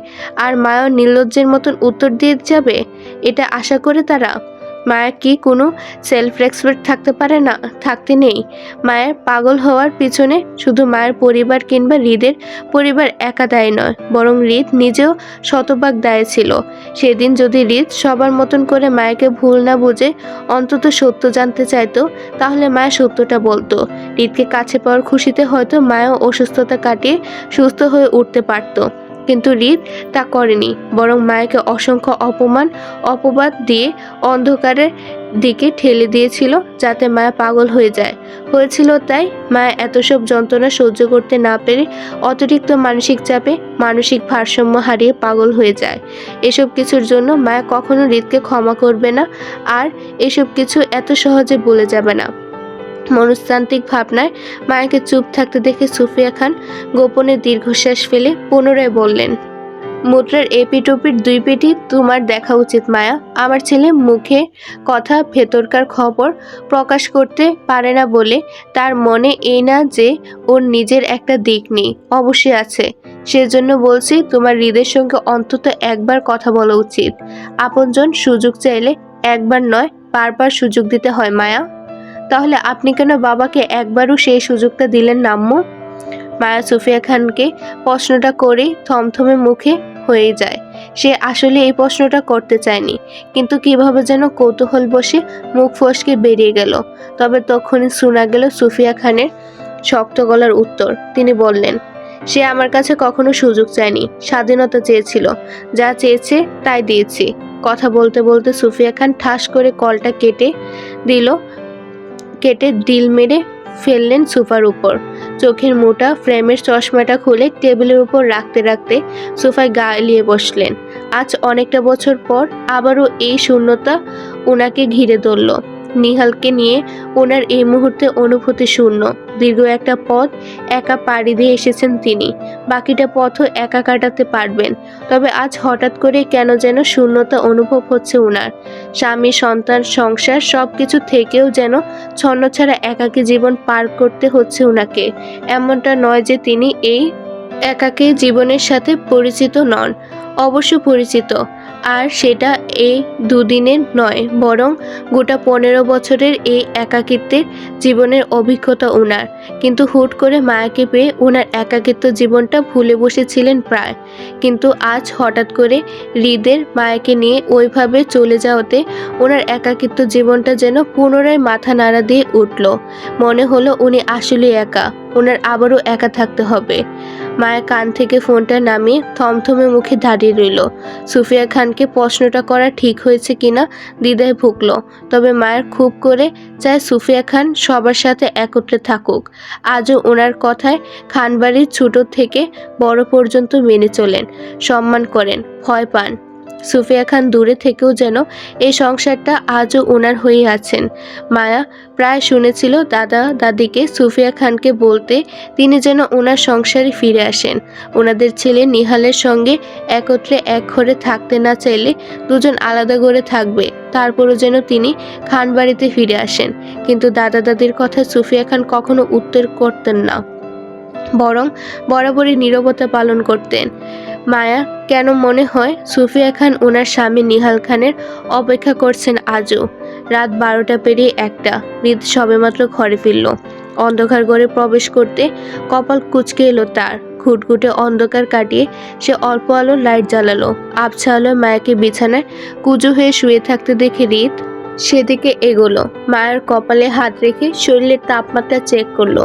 আর মায়াও নির্লজ্জের মতন উত্তর দিয়ে যাবে এটা আশা করে তারা? মায়ের কি কোনো সেলফ রেসপেক্ট থাকতে পারে না? থাকতে নেই? মায়ের পাগল হওয়ার পিছনে শুধু মায়ের পরিবার কিংবা হৃদের পরিবার একা দায়ী নয়, বরং হৃদ নিজেও শতভাগ দায়ী ছিল। সেদিন যদি হৃদ সবার মতন করে মায়াকে ভুল না বুঝে অন্তত সত্য জানতে চাইতো, তাহলে মায়া সত্যটা বলতো। হৃদকে কাছে পাওয়ার খুশিতে হয়তো মায়াও অসুস্থতা কাটিয়ে সুস্থ হয়ে উঠতে পারতো। কিন্তু হৃদ তা করেনি, বরং মায়াকে অসংখ্য অপবাদ দিয়ে অন্ধকারের দিকে ঠেলে দিয়েছিল, যাতে মায়া পাগল হয়ে যায়। হয়েছিল তাই। মায়া এত সব যন্ত্রণা সহ্য করতে না পেরে অতিরিক্ত মানসিক চাপে মানসিক ভারসাম্য হারিয়ে পাগল হয়ে যায়। এসব কিছুর জন্য মায়া কখনো হৃদকে ক্ষমা করবে না, আর এসব কিছু এত সহজে ভুলে যাবে না। মনস্তান্ত্রিক ভাবনায় মায়াকে চুপ থাকতে দেখে সুফিয়া খান গোপনে দীর্ঘশ্বাস ফেলে পুনরায় বললেন, মুদ্রার এপিটোপির দুই পেটি তোমার দেখা উচিত মায়া। আমার ছেলে মুখে কথা ভেতরকার খবর প্রকাশ করতে পারে না বলে তার মনে এই না যে ওর নিজের একটা দিক নেই, অবশ্যই আছে। সেজন্য বলছি, তোমার হৃদের সঙ্গে অন্তত একবার কথা বলা উচিত। আপনজন সুযোগ চাইলে একবার নয়, বারবার সুযোগ দিতে হয় মায়া। তাহলে আপনি কেন বাবাকে একবারও সেই সুযোগটা দিলেন না আম্মু? মায়া সুফিয়া খানকে প্রশ্নটা করে থমথমে মুখে হয়ে যায়। সে আসলে এই প্রশ্নটা করতে চায়নি, কিন্তু কিভাবে যেন কৌতূহল বসে মুখ ফসকে বেরিয়ে গেল। তবে তখনই শোনা গেল সুফিয়া খানের শক্ত গলার উত্তর। তিনি বললেন, সে আমার কাছে কখনো সুযোগ চায়নি, স্বাধীনতা চেয়েছিল। যা চেয়েছে তাই দিয়েছি। কথা বলতে বলতে সুফিয়া খান ঠাস করে কলটা কেটে ডিল মেরে ফেললেন সোফার উপর। চোখের মোটা ফ্রেমের চশমাটা খুলে টেবিলের উপর রাখতে রাখতে সোফায় গা এলিয়ে বসলেন। আজ অনেকটা বছর পর আবারও এই শূন্যতা ওনাকে ঘিরে ধরল। নিহালকে নিয়ে ওনার এই মুহূর্তে অনুভূতি শূন্য। দীর্ঘ একটা পথ একা পাড়ি দিয়ে এসেছেন তিনি, বাকিটা পথও একা কাটাতে পারবেন। তবে আজ হঠাৎ করে কেন যেন শূন্যতা অনুভব হচ্ছে ওনার। স্বামী, সন্তান, সংসার সবকিছু থেকেও যেন ছন্নছাড়া একাকী জীবন পার করতে হচ্ছে ওনাকে। এমনটা নয় যে তিনি এই একাকী জীবনের সাথে পরিচিত নন, অবশ্য পরিচিত। আর সেটা এই দুদিনের নয়, বরং গোটা 15 বছরের এই একাকিত্বের জীবনের অভিজ্ঞতা ওনার। কিন্তু হুট করে মায়াকে পেয়ে ওনার একাকিত্ব জীবনটা ভুলে বসেছিলেন প্রায়। কিন্তু আজ হঠাৎ করে হৃদের মায়াকে নিয়ে ওইভাবে চলে যাওয়াতে ওনার একাকিত্ব জীবনটা যেন পুনরায় মাথা নাড়া দিয়ে উঠল। মনে হলো উনি আসলে একা, ওনার আবারও একা থাকতে হবে। মায়ের কান থেকে ফোনটা নামিয়ে থমথমে মুখে দাঁড়িয়ে রইল। সুফিয়া খানকে প্রশ্নটা করা ঠিক হয়েছে কিনা দ্বিধায় ভুগল। তবে মায়ের খুব করে চায় সুফিয়া খান সবার সাথে একত্রে থাকুক। আজও ওনার কথায় খানবাড়ির ছোট থেকে বড় পর্যন্ত মেনে চলেন, সম্মান করেন, ভয় পান। সুফিয়া খান দূরে থেকেও যেন এই সংসারটা আজও ওনার হয়ে আছেন। মায়া প্রায় শুনেছিল দাদা দাদিকে সুফিয়া খানকে বলতে, তিনি যেন ওনার সংসারে ফিরে আসেন। ওনাদের ছেলে নিহালের সঙ্গে একত্রে এক ঘরে থাকতে না চাইলে দুজন আলাদা ঘরে থাকবে, তারপরও যেন তিনি খান বাড়িতে ফিরে আসেন। কিন্তু দাদা দাদির কথা সুফিয়া খান কখনো উত্তর করতেন না, বরং বরাবরই নীরবতা পালন করতেন। মায়া কেন মনে হয় সুফিয়া খান ওনার স্বামী নিহাল খানের অপেক্ষা করছেন আজও। রাত 12টা পেরিয়ে 1টা। হৃদ সবেমাত্র ঘরে ফিরল। অন্ধকার ঘরে প্রবেশ করতে কপাল কুঁচকে এলো তার। ঘুটঘুটে অন্ধকার কাটিয়ে সে অল্প আলো লাইট জ্বালালো। আবছা আলো মায়াকে বিছানায় কুঁজো হয়ে শুয়ে থাকতে দেখে হৃদ সেদিকে এগোলো। মায়ের কপালে হাত রেখে শরীরের তাপমাত্রা চেক করলো।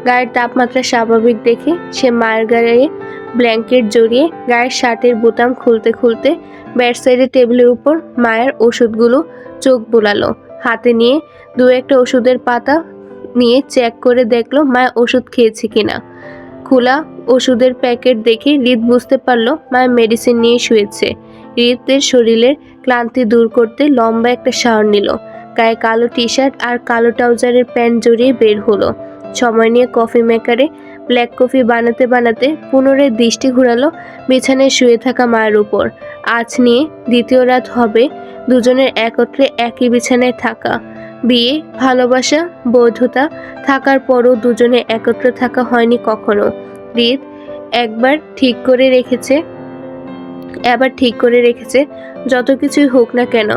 গায়ের তাপমাত্রা স্বাভাবিক দেখে সে মায়ের গায়ে ব্ল্যাঙ্কেট জড়িয়ে গায়ের শার্টের বোতাম খুলতে খুলতে বেডসাইডের টেবিলের উপর মায়ের ওষুধগুলো চোখ বোলালো। হাতে নিয়ে 2-1টা ওষুধের পাতা নিয়ে চেক করে দেখলো মায়ের ওষুধ খেয়েছে কিনা। খোলা ওষুধের প্যাকেট দেখে হৃদ বুঝতে পারলো মায়ের মেডিসিন নিয়ে শুয়েছে। হৃদের শরীরের ক্লান্তি দূর করতে লম্বা একটা শাওয়ার নিল। গায়ে কালো টি শার্ট আর কালো ট্রাউজারের প্যান্ট জড়িয়ে বের হলো। সময় নিয়ে কফি মেকারে ব্ল্যাক কফি বানাতে বানাতে পুনরায় দৃষ্টি ঘুরালো বিছানায় শুয়ে থাকা মায়ের উপর। আজ নিয়ে দ্বিতীয় রাত হবে দুজনের একত্রে একই বিছানায় থাকা। বিয়ে, ভালোবাসা, বৈধতা থাকার পরও দুজনে একত্র থাকা হয়নি কখনো। হৃদ এবার ঠিক করে রেখেছে যত কিছুই হোক না কেন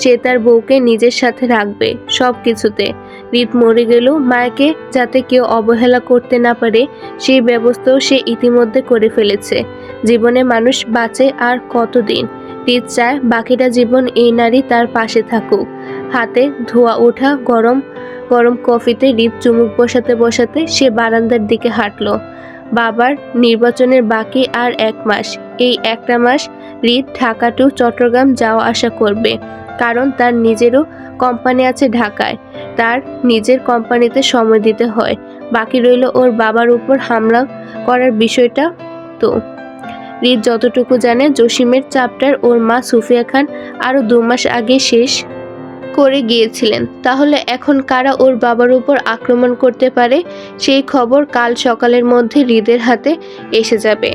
সে তার বউকে নিজের সাথে রাখবে সব কিছুতে। হৃদ মরে গেলেও মায়াকে যাতে কেউ অবহেলা করতে না পারে সেই ব্যবস্থাও সে ইতিমধ্যে করে ফেলেছে। জীবনে মানুষ বাঁচে আর কতদিন। হৃদ চায় বাকিটা জীবন এই নারী তার পাশে থাকুক। হাতে ধোয়া ওঠা গরম গরম কফিতে হৃদ চুমুক বসাতে বসাতে সে বারান্দার দিকে হাঁটল। বাবার নির্বাচনের বাকি আর 1 মাস। এই একটা মাস হৃদ ঢাকা টু চট্টগ্রাম যাওয়া আসা করবে, কারণ তার নিজেরও কোম্পানি আছে ঢাকায়। তার নিজের কোম্পানিতে সময় দিতে হয়। বাকি রইল ওর বাবার উপর হামলা করার বিষয়টা। তো হৃদ যতটুকু জানে জসিমের চ্যাপ্টার ওর মা সুফিয়া খান আরও 2 মাস আগে শেষ করে গিয়েছিলেন। তাহলে এখন কারা ওর বাবার উপর আক্রমণ করতে পারে সেই খবর কাল সকালের মধ্যে হৃদের হাতে এসে যাবে।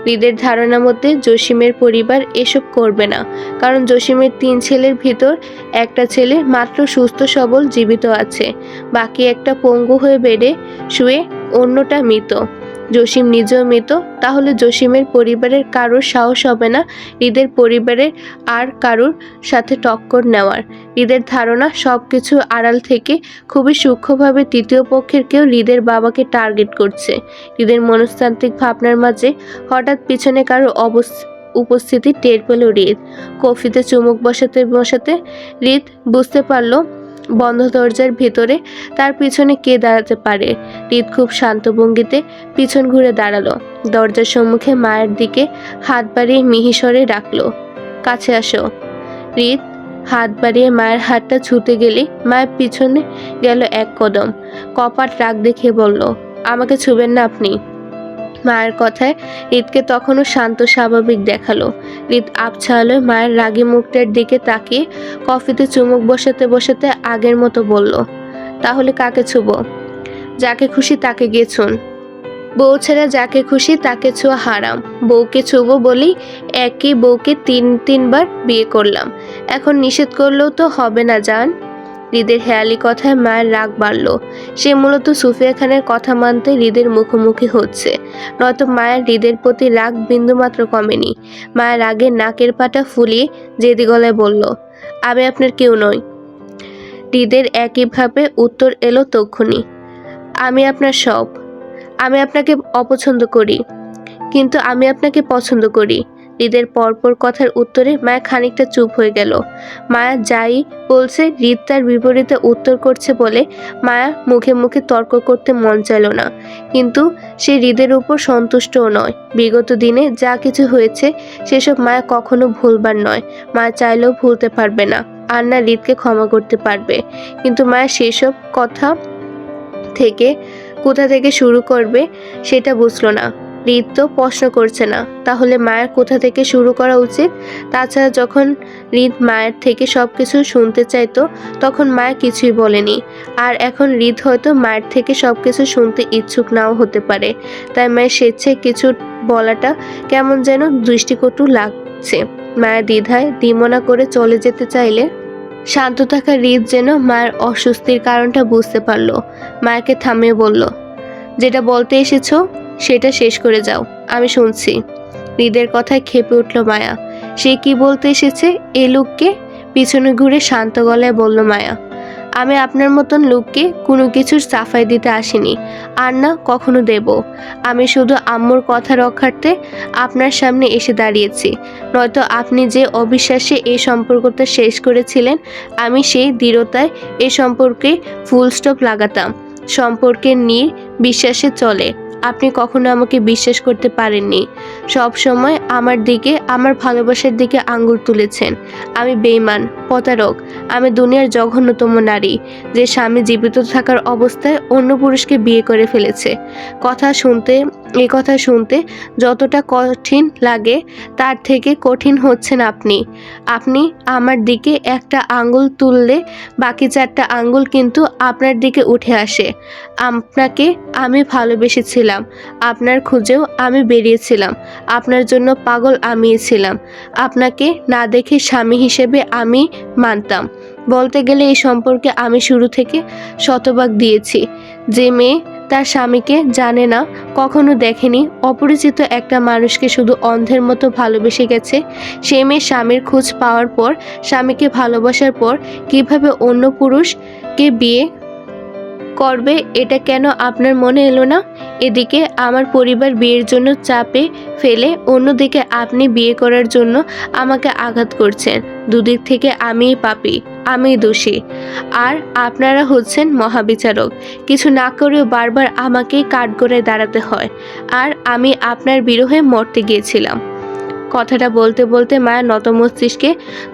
হৃদের ধারণা মতে জসিমের পরিবার এসব করবে না, কারণ জসিমের 3 ছেলের ভিতর একটা ছেলে মাত্র সুস্থ সবল জীবিত আছে, বাকি একটা পঙ্গু হয়ে বেডে শুয়ে, অন্যটা মৃত। জসিম নিজেও মৃত। তাহলে জসিমের পরিবারের কারোর সাহস হবে না হৃদের পরিবারের আর কারোর সাথে টক্কর নেওয়ার। হৃদের ধারণা সবকিছু আড়াল থেকে খুবই সূক্ষ্মভাবে তৃতীয় পক্ষের কেউ হৃদের বাবাকে টার্গেট করছে। হৃদের মনস্তান্ত্রিক ভাবনার মাঝে হঠাৎ পিছনে কারোর উপস্থিতি টের পেল হৃদ। কফিতে চুমুক বসাতে বসাতে হৃদ বুঝতে পারল বন্ধ দরজার ভিতরে তার পিছনে কে দাঁড়াতে পারে। হৃদ খুব শান্ত ভঙ্গিতে পিছন ঘুরে দাঁড়ালো। দরজার সম্মুখে মায়ের দিকে হাত বাড়িয়ে মিহিস্বরে ডাকলো, কাছে আসো। হৃদ হাত বাড়িয়ে মায়ের হাতটা ছুঁতে গেলে মায়ের পিছনে গেল 1 কদম। কপাট রাগ দেখিয়ে বলল, আমাকে ছুবেন না আপনি। মায়ের কথায় হৃদকে তখনও শান্ত স্বাভাবিক দেখালো। হৃদ আবছা আলোয় মায়ের রাগী মুখটার দিকে তাকিয়ে কফিতে চুমুক বসাতে বসাতে আগের মতো বলল, তাহলে কাকে ছুবো? যাকে খুশি তাকে গিয়ে ছুন। বউ ছেড়ে যাকে খুশি তাকে ছোঁয়া হারাম। বউকে ছুবো বলেই একই বউকে 3বার বিয়ে করলাম, এখন নিষেধ করলেও তো হবে না জান। হৃদের হেয়ালি কথায় মায়ের রাগ বাড়ল। সে মূলত সুফিয়া খানের কথা মানতে হৃদের মুখোমুখি হচ্ছে, নয়তো মায়ের হৃদের প্রতি রাগ বিন্দুমাত্র কমেনি। মায়ের রাগে নাকের পাটা ফুলিয়ে জেদি গলায় বলল, আমি আপনার কেউ নই। হৃদের একইভাবে উত্তর এলো তক্ষুনি, আমি আপনার সব। আমি আপনাকে অপছন্দ করি, কিন্তু আমি আপনাকে পছন্দ করি। হৃদের পরপর কথার উত্তরে মায়া খানিকটা চুপ হয়ে গেল। মায়া যাই বলছে হৃদ তার বিপরীতে উত্তর করছে বলে মায়া মুখে মুখে তর্ক করতে মন চাইল না, কিন্তু সে হৃদের উপর সন্তুষ্টও নয়। বিগত দিনে যা কিছু হয়েছে সেসব মায়া কখনো ভুলবার নয়। মায়া চাইলেও ভুলতে পারবে না, আর না হৃদকে ক্ষমা করতে পারবে। কিন্তু মায়া সেসব কোথা থেকে শুরু করবে সেটা বুঝলো না। হৃদ তো প্রশ্ন করছে না, তাহলে মায়ের কোথা থেকে শুরু করা উচিত? তাছাড়া যখন হৃদ মায়ের থেকে সবকিছু শুনতে চাইতো তখন মায়া কিছুই বলেনি, আর এখন হৃদ হয়তো মায়ের থেকে সবকিছু শুনতে ইচ্ছুক নাও হতে পারে। তাই মায়ের স্বেচ্ছায় কিছু বলাটা কেমন যেন দৃষ্টিকটু লাগছে। মায়া দ্বিধায় দ্বিমনা করে চলে যেতে চাইলে শান্ত থাকা হৃদ যেন মায়ের অস্বস্তির কারণটা বুঝতে পারল। মায়াকে থামিয়ে বলল, যেটা বলতে এসেছো সেটা শেষ করে যাও, আমি শুনছি। হৃদের কথায় ক্ষেপে উঠল মায়া। সে কি বলতে এসেছে এই লোককে? পিছনে ঘুরে শান্ত গলায় বলল মায়া, আমি আপনার মতন লোককে কোনো কিছুর সাফাই দিতে আসিনি, আর না কখনো দেব। আমি শুধু আম্মুর কথা রক্ষার্থে আপনার সামনে এসে দাঁড়িয়েছি, নয়তো আপনি যে অবিশ্বাসে এই সম্পর্কটা শেষ করেছিলেন আমি সেই দৃঢ়তায় এই সম্পর্কে ফুল স্টপ লাগাতাম। সম্পর্কের বিশ্বাসে চলে। আপনি কখনো আমাকে বিশ্বাস করতে পারেননি। সব সময় আমার দিকে, আমার ভালোবাসার দিকে আঙ্গুল তুলেছেন। আমি বেঈমান, প্রতারক, আমি দুনিয়ার জঘন্যতম নারী যে স্বামী জীবিত থাকার অবস্থায় অন্য পুরুষকে বিয়ে করে ফেলেছে। এই কথা শুনতে যতটা কঠিন লাগে তার থেকে কঠিন হচ্ছেন আপনি। আপনি আমার দিকে একটা আঙ্গুল তুললে বাকি 4টা আঙ্গুল কিন্তু আপনার দিকে উঠে আসে। আপনাকে আমি ভালোবেসেছিলাম, আপনার খুঁজেও আমি বেরিয়েছিলাম, আপনার জন্য পাগল আমিই ছিলাম। আপনাকে না দেখে স্বামী হিসেবে আমি মানতাম, বলতে গেলে এই সম্পর্কে আমি শুরু থেকে শতভাগ দিয়েছি। যে মেয়ে তার স্বামীকে জানে না, কখনো দেখেনি, অপরিচিত একটা মানুষকে শুধু অন্ধের মতো ভালোবেসে গেছে, সে মেয়ে স্বামীর খোঁজ পাওয়ার পর, স্বামীকে ভালোবাসার পর কিভাবে অন্য পুরুষকে বিয়ে করবে, এটা কেন আপনার মনে এলো না? এদিকে আমার পরিবার বিয়ের জন্য চাপে ফেলে, অন্যদিকে আপনি বিয়ে করার জন্য আমাকে আঘাত করছেন। দুদিক থেকে আমিই পাপী, আমিই দোষী, আর আপনারা হচ্ছেন মহাবিচারক। কিছু না করেও বারবার আমাকেই কাঠগড়ায় দাঁড়াতে হয়, আর আমি আপনার বিরহে মরতে গিয়েছিলাম। কথাটা বলতে বলতে মায়া নত মস্তিষ্কে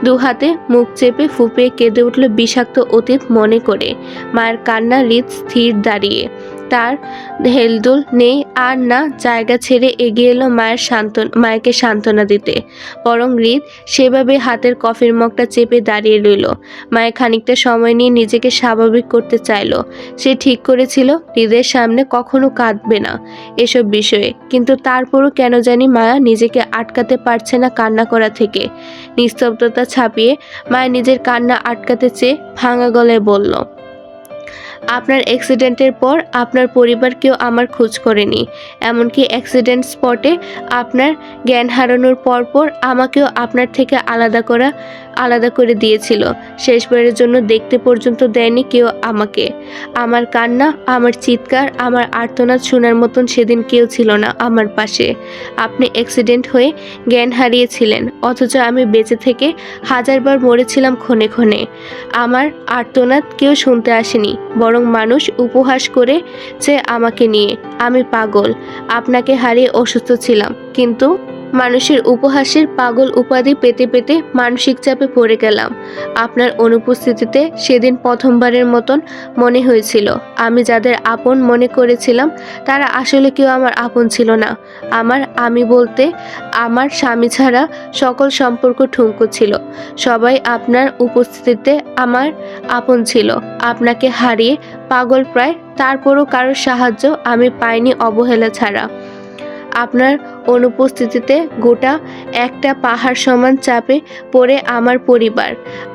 দু হাতে মুখ চেপে ফুঁপিয়ে কেঁদে উঠল বিষাক্ত অতীত মনে করে। মায়ের কান্না হৃদ স্থির দাঁড়িয়ে, তার হেলদোল নেই আর না, জায়গা ছেড়ে এগিয়ে এলো মায়াকে সান্ত্বনা দিতে। বরং হৃদ সেভাবে হাতের কফির মগটা চেপে দাঁড়িয়ে রইল। মায়া খানিকটা সময় নিয়ে নিজেকে স্বাভাবিক করতে চাইল। সে ঠিক করেছিল হৃদের সামনে কখনো কাঁদবে না এসব বিষয়ে, কিন্তু তারপরও কেন জানি মায়া নিজেকে আটকাতে পারছে না কান্না করা থেকে। নিস্তব্ধতা ছাপিয়ে মায়া নিজের কান্না আটকাতে চেয়ে ভাঙা গলায় বলল, আপনার অ্যাক্সিডেন্টের পর আপনার পরিবার কেউ আমার খোঁজ করেনি। এমনকি অ্যাক্সিডেন্ট স্পটে আপনার জ্ঞান হারানোর পরপর আমাকেও আপনার থেকে আলাদা করে দিয়েছিল। শেষবারের জন্য দেখতে পর্যন্ত দেয়নি কেউ আমাকে। আমার কান্না, আমার চিৎকার, আমার আর্তনাদ শোনার মতন সেদিন কেউ ছিল না আমার পাশে। আপনি অ্যাক্সিডেন্ট হয়ে জ্ঞান হারিয়েছিলেন, অথচ আমি বেঁচে থেকে হাজারবার মরেছিলাম ক্ষণে ক্ষণে। আমার আর্তনাদ কেউ শুনতে আসেনি, বরং মানুষ উপহাস করেছে আমাকে নিয়ে। আমি পাগল, আপনাকে হারিয়ে অসুস্থ ছিলাম, কিন্তু মানুষের উপহাসের পাগল উপাধি পেতে পেতে মানসিক চাপে পড়ে গেলাম। আপনার অনুপস্থিতিতে সেদিন প্রথমবারের মতন মনে হয়েছিল আমি যাদের আপন মনে করেছিলাম তারা আসলে কেউ আমার আপন ছিল না। আমি বলতে আমার স্বামী ছাড়া সকল সম্পর্ক ঠুনকো ছিল। সবাই আপনার উপস্থিতিতে আমার আপন ছিল। আপনাকে হারিয়ে পাগল প্রায়, তারপরও কারোর সাহায্য আমি পাইনি অবহেলা ছাড়া। আপনার অনুপস্থিতিতে গোটা একটা পাহাড় সমান চাপে পড়ে আমার পরিবার।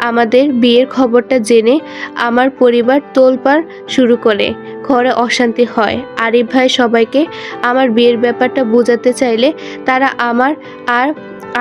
আমাদের বিয়ের খবরটা জেনে আমার পরিবার তোলপাড় শুরু করে, ঘরে অশান্তি হয়। আরিফ ভাই সবাইকে আমার বিয়ের ব্যাপারটা বোঝাতে চাইলে তারা আমার আর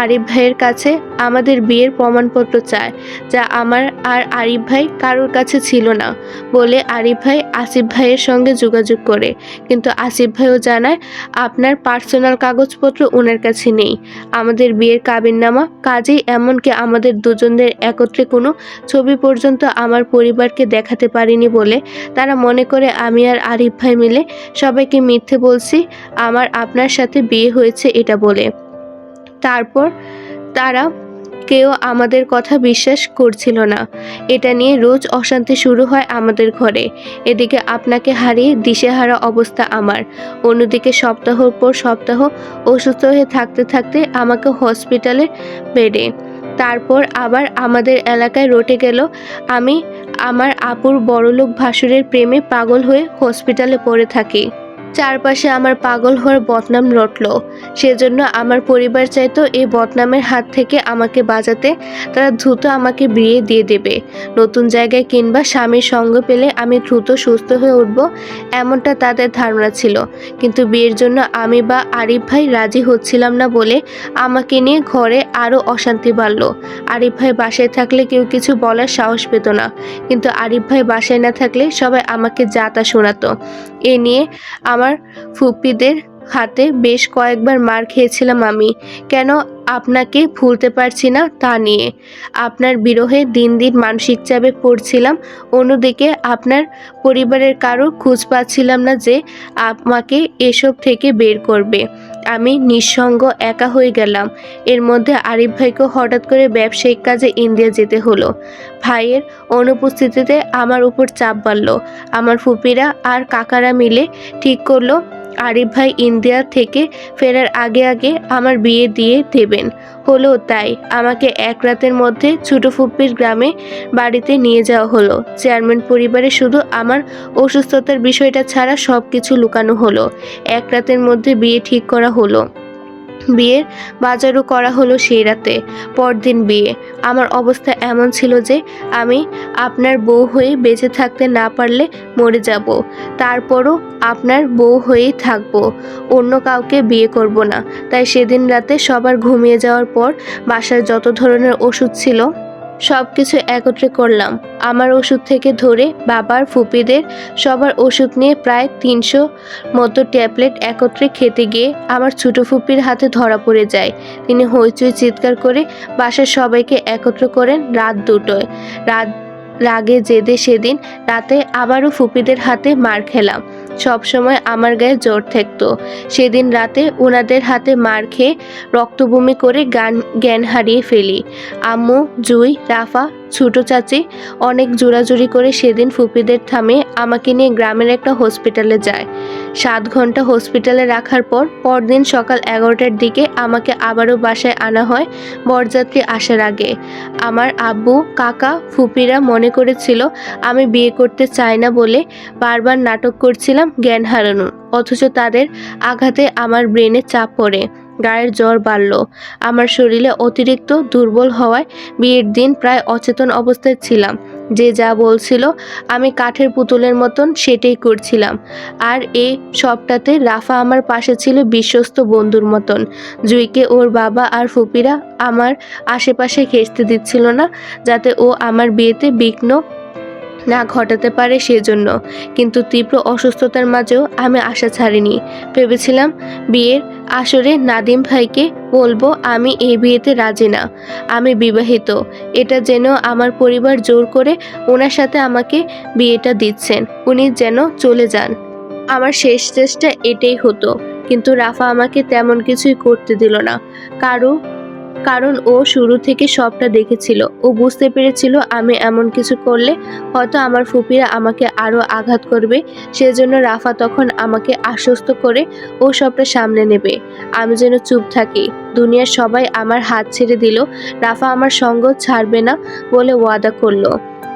আরিফ ভাইয়ের কাছে আমাদের বিয়ের প্রমাণপত্র চায়, যা আমার আর আরিফ ভাই কারোর কাছে ছিল না বলে আরিফ ভাই আসিফ ভাইয়ের সঙ্গে যোগাযোগ করে। কিন্তু আসিফ ভাইও জানায় আপনার পার্সোনাল কাগজপত্র ওনার কাছে নেই। আমাদের বিয়ের কাবিননামা, কাজেই এমনকি আমাদের দুজনের একত্রে কোনো ছবি পর্যন্ত আমার পরিবারকে দেখাতে পারিনি বলে তারা মনে করে আমি আর আরিফ ভাই মিলে সবাইকে মিথ্যে বলছি আমার আপনার সাথে বিয়ে হয়েছে এটা বলে। তারপর তারা কেউ আমাদের কথা বিশ্বাস করছিল না। এটা নিয়ে রোজ অশান্তি শুরু হয় আমাদের ঘরে। এদিকে আপনাকে হারিয়ে দিশেহারা অবস্থা আমার, অন্যদিকে সপ্তাহের পর সপ্তাহ অসুস্থ হয়ে থাকতে থাকতে আমাকে হসপিটালের বেডে। তারপর আবার আমাদের এলাকায় রটে গেল আমি আমার আপুর বড়লোক ভাসুরের প্রেমে পাগল হয়ে হসপিটালে পড়ে থাকি। চারপাশে আমার পাগল হওয়ার বদনাম রটল। সেজন্য আমার পরিবার চাইতো এই বদনামের হাত থেকে আমাকে বাঁচাতে তারা দ্রুত আমাকে বিয়ে দিয়ে দেবে। নতুন জায়গায় কিংবা স্বামীর সঙ্গ পেলে আমি দ্রুত সুস্থ হয়ে উঠব, এমনটা তাদের ধারণা ছিল। কিন্তু বিয়ের জন্য আমি বা আরিফ ভাই রাজি হচ্ছিলাম না বলে আমাকে নিয়ে ঘরে আরও অশান্তি বাড়ল। আরিফ ভাই বাসায় থাকলে কেউ কিছু বলার সাহস পেত না, কিন্তু আরিফ ভাই বাসায় না থাকলে সবাই আমাকে যা তা শোনাতো। এ নিয়ে আমার ফুপ্পিদের হাতে বেশ কয়েকবার মার খেয়েছিলাম আমি। কেন আপনাকে ভুলতে পারছি না তা নিয়ে। আপনার বিরহে দিন দিন মানসিক চাপে পড়ছিলাম। অন্যদিকে আপনার পরিবারের কারো খোঁজ পাচ্ছিলাম না যে আমাকে এসব থেকে বের করবে। আমি নিঃসঙ্গ একা হয়ে গেলাম। এর মধ্যে আরিফ ভাইকে হঠাৎ করে ব্যবসায়িক কাজে ইন্ডিয়া যেতে হলো। ভাইয়ের অনুপস্থিতিতে আমার উপর চাপ বাড়ল। আমার ফুপিরা আর কাকারা মিলে ঠিক করলো আরিফ ভাই ইন্ডিয়া থেকে ফেরার আগে আগে আমার বিয়ে দিয়ে দেবেন। হলো তাই। আমাকে এক রাতের মধ্যে ছোট ফুপ্পির গ্রামে বাড়িতে নিয়ে যাওয়া হলো। চেয়ারম্যান পরিবারে শুধু আমার অসুস্থতার বিষয়টা ছাড়া সব কিছু লুকানো হলো। এক রাতের মধ্যে বিয়ে ঠিক করা হলো। বিয়ের বাজারও করা হলো সেই রাতে। পরদিন বিয়ে। আমার অবস্থা এমন ছিল যে আমি আপনার বউ হয়ে বেঁচে থাকতে না পারলে মরে যাব, তারপরও আপনার বউ হয়েই থাকবো, অন্য কাউকে বিয়ে করব না। তাই সেদিন রাতে সবার ঘুমিয়ে যাওয়ার পর বাসায় যত ধরনের ওষুধ ছিল সব কিছু একত্রে করলাম। আমার ওষুধ থেকে ধরে বাবার, ফুপিদের সবার ওষুধ নিয়ে প্রায় ৩০০ মতো ট্যাবলেট একত্রে খেতে গিয়ে আমার ছোট ফুপির হাতে ধরা পড়ে যায়। তিনি হইচই চিৎকার করে বাসার সবাইকে একত্র করেন রাত ২টোয়। রাগে জেদে সেদিন রাতে আবারও ফুপিদের হাতে মার খেলাম। সবসময় আমার গায়ে জ্বর থাকতো। সেদিন রাতে ওনাদের হাতে মার খেয়ে রক্তবমি করে জ্ঞান হারিয়ে ফেলি। আম্মু, জুই, রাফা, ছোট চাচি অনেক জোরাজুরি করে সেদিন ফুপিদের থামিয়ে আমাকে নিয়ে গ্রামের একটা হসপিটালে যায়। ৭ ঘন্টা হসপিটালে রাখার পর পরদিন সকাল ১১টার দিকে আমাকে আবারও বাসায় আনা হয় বরযাত্রী আসার আগে। আমার আব্বু, কাকা, ফুপিরা মনে করেছিল আমি বিয়ে করতে চাই না বলে বারবার নাটক করছিলাম জ্ঞান হারানোর, অথচ তাদের আঘাতে আমার ব্রেনে চাপ পড়ে, গায়ের জ্বর বাড়ল। আমার শরীরে অতিরিক্ত দুর্বল হওয়ায় বিয়ের দিন প্রায় অচেতন অবস্থায় ছিলাম। যে যা বলছিল আমি কাঠের পুতুলের মতন সেটাই করছিলাম। আর এই সবটাতে রাফা আমার পাশে ছিল বিশ্বস্ত বন্ধুর মতন। জুইকে ওর বাবা আর ফুপিরা আমার আশেপাশে ঘেঁষতে দিচ্ছিল না, যাতে ও আমার বিয়েতে বিঘ্ন না ঘটাতে পারে সেজন্য। কিন্তু তীব্র অসুস্থতার মাঝেও আমি আশা ছাড়িনি। ভেবেছিলাম বিয়ের আসরে নাদিম ভাইকে বলবো আমি এই বিয়েতে রাজি না, আমি বিবাহিত। এটা যেন আমার পরিবার জোর করে ওনার সাথে আমাকে বিয়েটা দিচ্ছেন, উনি যেন চলে যান। আমার শেষ চেষ্টা এটাই হতো। কিন্তু রাফা আমাকে তেমন কিছুই করতে দিল না। কারণ ও শুরু থেকে সবটা দেখেছিল। ও বুঝতে পেরেছিল আমি এমন কিছু করলে হয়তো আমার ফুপিরা আমাকে আরো আঘাত করবে। সেজন্য রাফা তখন আমাকে আশ্বস্ত করে ও সবটা সামনে নেবে, আমি যেন চুপ থাকি। দুনিয়ার সবাই আমার হাত ছেড়ে দিল, রাফা আমার সঙ্গ ছাড়বে না বলে ওয়াদা করলো।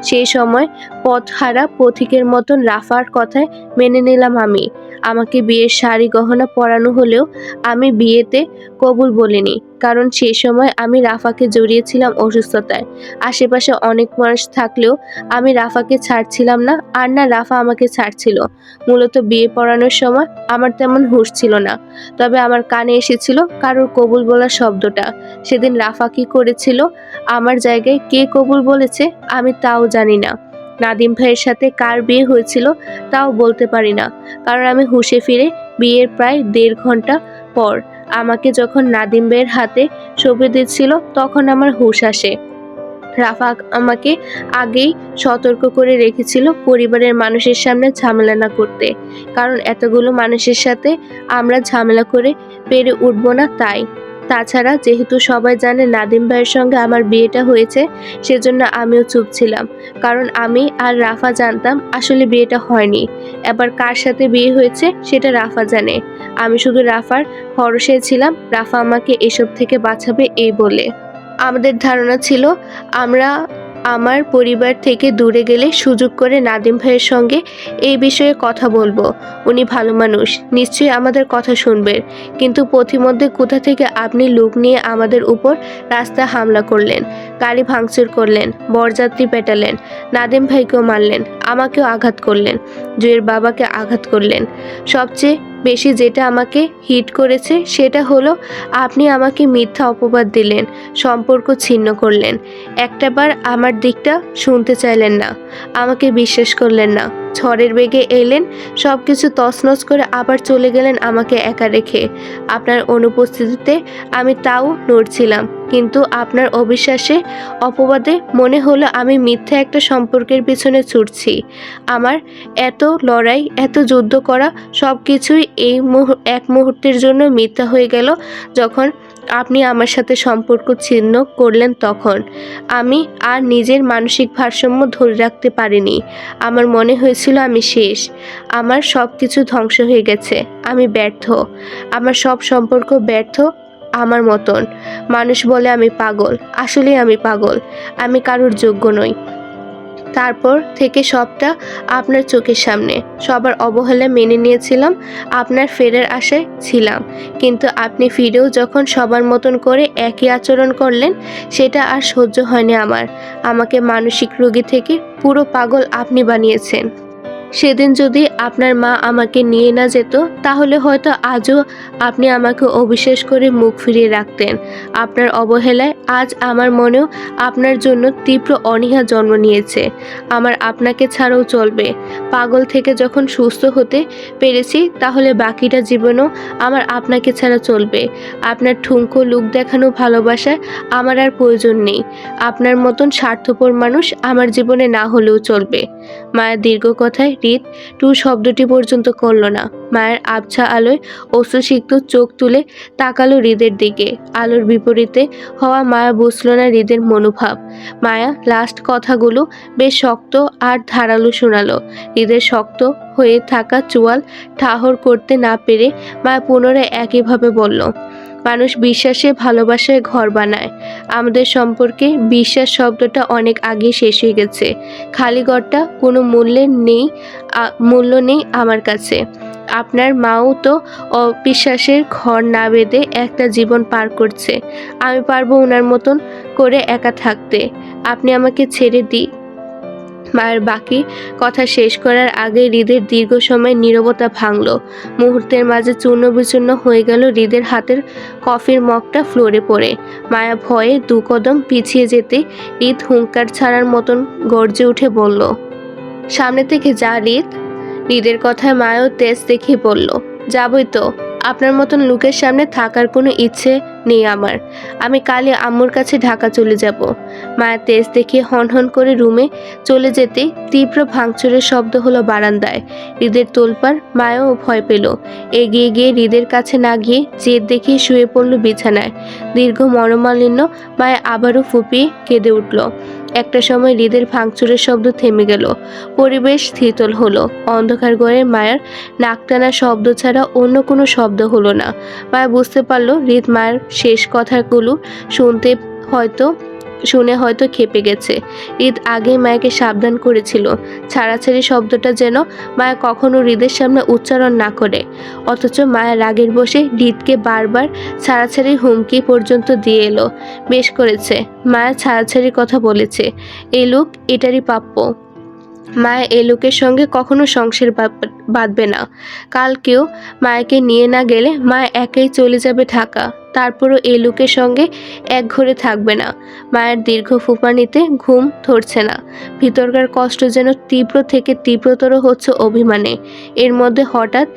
সেই সময় পথহারা পথিকের মতন রাফার কথায় মেনে নিলাম আমি। আমাকে বিয়ের শাড়ি গহনা পরানো হলেও আমি বিয়েতে কবুল বলিনি, কারণ সেই সময় আমি রাফাকে জড়িয়েছিলাম অসুস্থতায়। আশেপাশে অনেক মানুষ থাকলেও আমি রাফাকে ছাড়ছিলাম না, আর না রাফা আমাকে ছাড়ছিল। মূলত বিয়ে পড়ানোর সময় আমার তেমন হুঁশ ছিল না, তবে আমার কানে এসেছিল কারোর কবুল বলার শব্দটা। সেদিন রাফা কি করেছিল, আমার জায়গায় কে কবুল বলেছে আমি তাও জানি না। নাদিম ভাইয়ের সাথে কার বিয়ে হয়েছিল তাও বলতে পারি না, কারণ আমি হুঁশে ফিরে বিয়ের প্রায় ১.৫ ঘন্টা পর আমাকে যখন নাদিম ভাইয়ের হাতে সঁপে দিচ্ছিল তখন আমার হুঁশ আসে। রাফা আমাকে আগেই সতর্ক করে রেখেছিল পরিবারের মানুষের সামনে ঝামেলা না করতে, কারণ এতগুলো মানুষের সাথে আমরা ঝামেলা করে পেরে উঠবো না তাই। তাছাড়া যেহেতু সবাই জানে নাদিম ভাইয়ের সঙ্গে আমার বিয়েটা হয়েছে, সেজন্য আমিও চুপ ছিলাম, কারণ আমি আর রাফা জানতাম আসলে বিয়েটা হয়নি। এবার কার সাথে বিয়ে হয়েছে সেটা রাফা জানে। আমি শুধু রাফার ভরসায় ছিলাম, রাফা আমাকে এসব থেকে বাঁচাবে এই বলে। আমাদের ধারণা ছিল আমরা আমার পরিবার থেকে দূরে গেলে সুযোগ করে নাদিম ভাইয়ের সঙ্গে এই বিষয়ে কথা বলবো। উনি ভালো মানুষ, নিশ্চয়ই আমাদের কথা শুনবেন। কিন্তু পথিমধ্যে কোথা থেকে আপনি লোক নিয়ে আমাদের উপর রাস্তায় হামলা করলেন, গাড়ি ভাঙচুর করলেন, বরযাত্রী পেটালেন, নাদিম ভাইকেও মারলেন, আমাকেও আঘাত করলেন, জুয়ের বাবাকে আঘাত করলেন। সবচেয়ে বেশি যেটা আমাকে হিট করেছে সেটা হলো আপনি আমাকে মিথ্যা অপবাদ দিলেন, সম্পর্ক ছিন্ন করলেন। একটাবার আমার দিকটা শুনতে চাইলেন না, আমাকে বিশ্বাস করলেন না। ঝড়ের বেগে এলেন, সব কিছু তছনছ করে আবার চলে গেলেন আমাকে একা রেখে। আপনার অনুপস্থিতিতে আমি তাও নড়ছিলাম, কিন্তু আপনার অবিশ্বাসে, অপবাদে মনে হলো আমি মিথ্যা একটা সম্পর্কের পিছনে ছুটছি। আমার এত লড়াই, এত যুদ্ধ করা সব কিছুই এই এক মুহূর্তের জন্য মিথ্যা হয়ে গেল যখন আপনি আমার সাথে সম্পর্ক ছিন্ন করলেন। তখন আমি আর নিজের মানসিক ভারসাম্য ধরে রাখতে পারিনি। আমার মনে হয়েছিল আমি শেষ, আমার সব কিছু ধ্বংস হয়ে গেছে, আমি ব্যর্থ, আমার সব সম্পর্ক ব্যর্থ আমার মতন। মানুষ বলে আমি পাগল, আসলে আমি পাগল, আমি কারোর যোগ্য নই। তারপর থেকে সবটা আপনার চোখের সামনে। সবার অবহেলা মেনে নিয়েছিলাম, আপনার ফেরার আশায় ছিলাম, কিন্তু আপনি ফিরেও যখন সবার মতন করে একই আচরণ করলেন, সেটা আর সহ্য হয়নি আমার। আমাকে মানসিক রোগী থেকে পুরো পাগল আপনি বানিয়েছেন। সেদিন যদি আপনার মা আমাকে নিয়ে না যেত, তাহলে হয়তো আজও আপনি আমাকে অবিশ্বাস করে মুখ ফিরিয়ে রাখতেন। আপনার অবহেলায় আজ আমার মনেও আপনার জন্য তীব্র অনীহা জন্ম নিয়েছে। আমার আপনাকে ছাড়াও চলবে। পাগল থেকে যখন সুস্থ হতে পেরেছি, তাহলে বাকিটা জীবনও আমার আপনাকে ছাড়া চলবে। আপনার ঠুনকো লুক দেখানো ভালোবাসার আমার আর প্রয়োজন নেই। আপনার মতন স্বার্থপর মানুষ আমার জীবনে না হলেও চলবে। মায়ের দীর্ঘ কথায় হৃদ টু শব্দটি পর্যন্ত করল না। মায়ের আবছা আলোয় অশ্রুসিক্ত চোখ তুলে তাকালো হৃদের দিকে। আলোর বিপরীতে হওয়া মায়া বুঝল না হৃদের মনোভাব। মায়া লাস্ট কথাগুলো বেশ শক্ত আর ধারালো শোনালো। হৃদের শক্ত হয়ে থাকা চোয়াল ঠাহর করতে না পেরে মায়া পুনরায় একইভাবে বলল, মানুষ বিশ্বাসে ভালোবাসায় ঘর বানায়। আমাদের সম্পর্কে বিশ্বাস শব্দটা অনেক আগে শেষ হয়ে গেছে। খালি ঘরটা কোনো মূল্য নেই আমার কাছে। আপনার মাও তো অবিশ্বাসের ঘর না বেঁধে একটা জীবন পার করছে। আমি পারবো ওনার মতন করে একা থাকতে। আপনি আমাকে ছেড়ে দিই। মায়ের বাকি কথা শেষ করার আগে হৃদের দীর্ঘ সময় নীরবতা ভাঙল। মুহূর্তের মাঝে চূর্ণ বিচূর্ণ হয়ে গেল হৃদের হাতের কফির মগটা ফ্লোরে পড়ে। মায়া ভয়ে দু কদম পিছিয়ে যেতে হৃদ হুঙ্কার ছাড়ার মতন গর্জে উঠে বলল, সামনে থেকে যা হৃদ। হৃদের কথায় মায়াও তেজ দেখিয়ে বলল, যাবই তো। আপনার মতন লোকের সামনে থাকার কোনো ইচ্ছে নেই আমার। আমি কালই আম্মুর কাছে ঢাকা চলে যাব। মায়ের তেজ দেখিয়ে হনহন করে রুমে চলে যেতে তীব্র ভাঙচুরের শব্দ হলো বারান্দায়। হৃদের তোলপাড়। মায়াও ভয় পেল। এগিয়ে গিয়ে হৃদের কাছে না গিয়ে জেদ দেখিয়ে শুয়ে পড়ল বিছানায়। দীর্ঘ মনোমালিন্য। মায়া আবারও ফুপিয়ে কেঁদে উঠল। একটা সময় হৃদের ভাঙচুরের শব্দ থেমে গেল। পরিবেশ শীতল হলো। অন্ধকার ঘরে মায়ের নাকটানা শব্দ ছাড়া অন্য কোনো শব্দ হলো না। মায়া বুঝতে পারল হৃদ মায়ের শেষ কথাগুলো শুনে হয়তো খেপে গেছে। হৃদ আগেই মায়াকে সাবধান করেছিল, ছাড়াছাড়ি শব্দটা যেন মায়া কখনো হৃদের সামনে উচ্চারণ না করে। অথচ মায়া রাগের বসে হৃদকে বারবার ছাড়াছাড়ির হুমকি পর্যন্ত দিয়ে এলো। বেশ করেছে, মায়া ছাড়াছাড়ির কথা বলেছে। এই লোক এটারই প্রাপ্য। মায়া এ লোকের সঙ্গে কখনো সংসার বাঁধবে না। কালকেও মায়াকে নিয়ে না গেলে মায়া একাই চলে যাবে ঢাকা। তারপরও এই লোকের সঙ্গে এক ঘরে থাকবে না। মায়ের দীর্ঘ ফুঁপানিতে ঘুম ধরছে না। ভিতরকার কষ্ট যেন তীব্র থেকে তীব্রতর হচ্ছে অভিমানে। এর মধ্যে হঠাৎ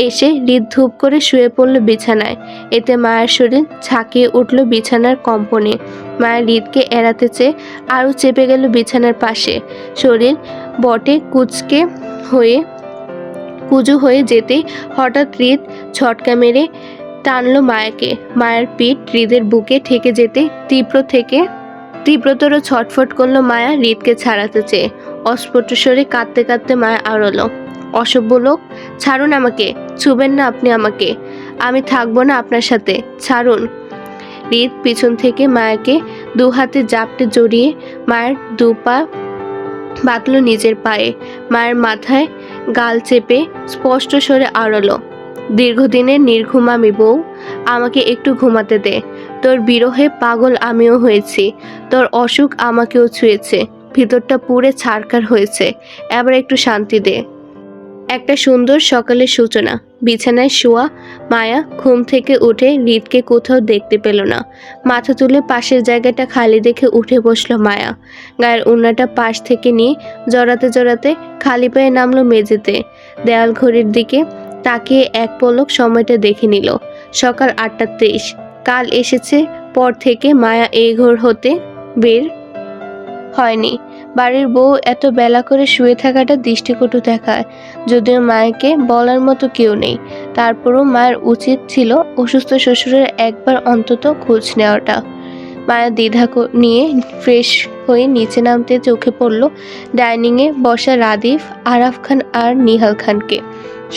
এসে হৃদ ধূপ করে শুয়ে পড়ল বিছানায়। এতে মায়ের শরীর ঝাঁকিয়ে উঠল বিছানার কম্পনে। মায়ের হৃদকে এড়াতে চেয়ে আরও চেপে গেল বিছানার পাশে। শরীর বটে কুজু হয়ে যেতে হঠাৎ হৃদ ঝটকা মেরে টানলো মায়াকে। মায়ের পিঠ হৃদের বুকে ঠেকে যেতে তীব্রতর ছটফট করলো মায়া হৃদকে ছাড়াতে চেয়ে। অস্ফুট স্বরে কাঁদতে কাঁদতে মায়া আড়ল, অসভ্য লোক, ছাড়ুন আমাকে। ছুবেন না আপনি আমাকে। আমি থাকবো না আপনার সাথে, ছাড়ুন। হৃদ পিছন থেকে মায়াকে দু হাতে জাপটে জড়িয়ে মায়ের দু পা বাঁধল নিজের পায়ে। মায়ের মাথায় গাল চেপে স্পষ্ট স্বরে আড়ল, দীর্ঘদিনের নির্ঘুমামি বউ, আমাকে একটু ঘুমাতে দে। তোর বিরহে পাগল আমিও হয়েছি। তোর অসুখ আমাকেও ছুঁয়েছে। ভিতরটা পুড়ে ছারখার হয়েছে। এবার একটু শান্তি দে। একটা সুন্দর সকালের সূচনা। বিছানায় শোয়া মায়া ঘুম থেকে উঠে হৃদকে কোথাও দেখতে পেল না। মাথা তুলে পাশের জায়গাটা খালি দেখে উঠে বসলো মায়া। গায়ের ওড়নাটা পাশ থেকে নিয়ে জড়াতে জড়াতে খালি পায়ে নামলো মেঝেতে। দেয়াল ঘড়ির দিকে তাকিয়ে এক পলক সময়টা দেখে নিল। সকাল 8:23। কাল এসেছে পর থেকে মায়া এই ঘর হতে বের হয়নি। বাড়ির বউ এত বেলা করে শুয়ে থাকাটা দৃষ্টিকটু দেখায়। যদিও মায়াকে বলার মতো কেউ নেই, তারপরও মায়ের উচিত ছিল অসুস্থ শ্বশুরের একবার অন্তত খোঁজ নেওয়াটা। মায়া দ্বিধা নিয়ে ফ্রেশ হয়ে নিচে নামতে চোখে পড়ল ডাইনিংয়ে বসা রাদিফ, আরাফ খান আর নিহাল খানকে।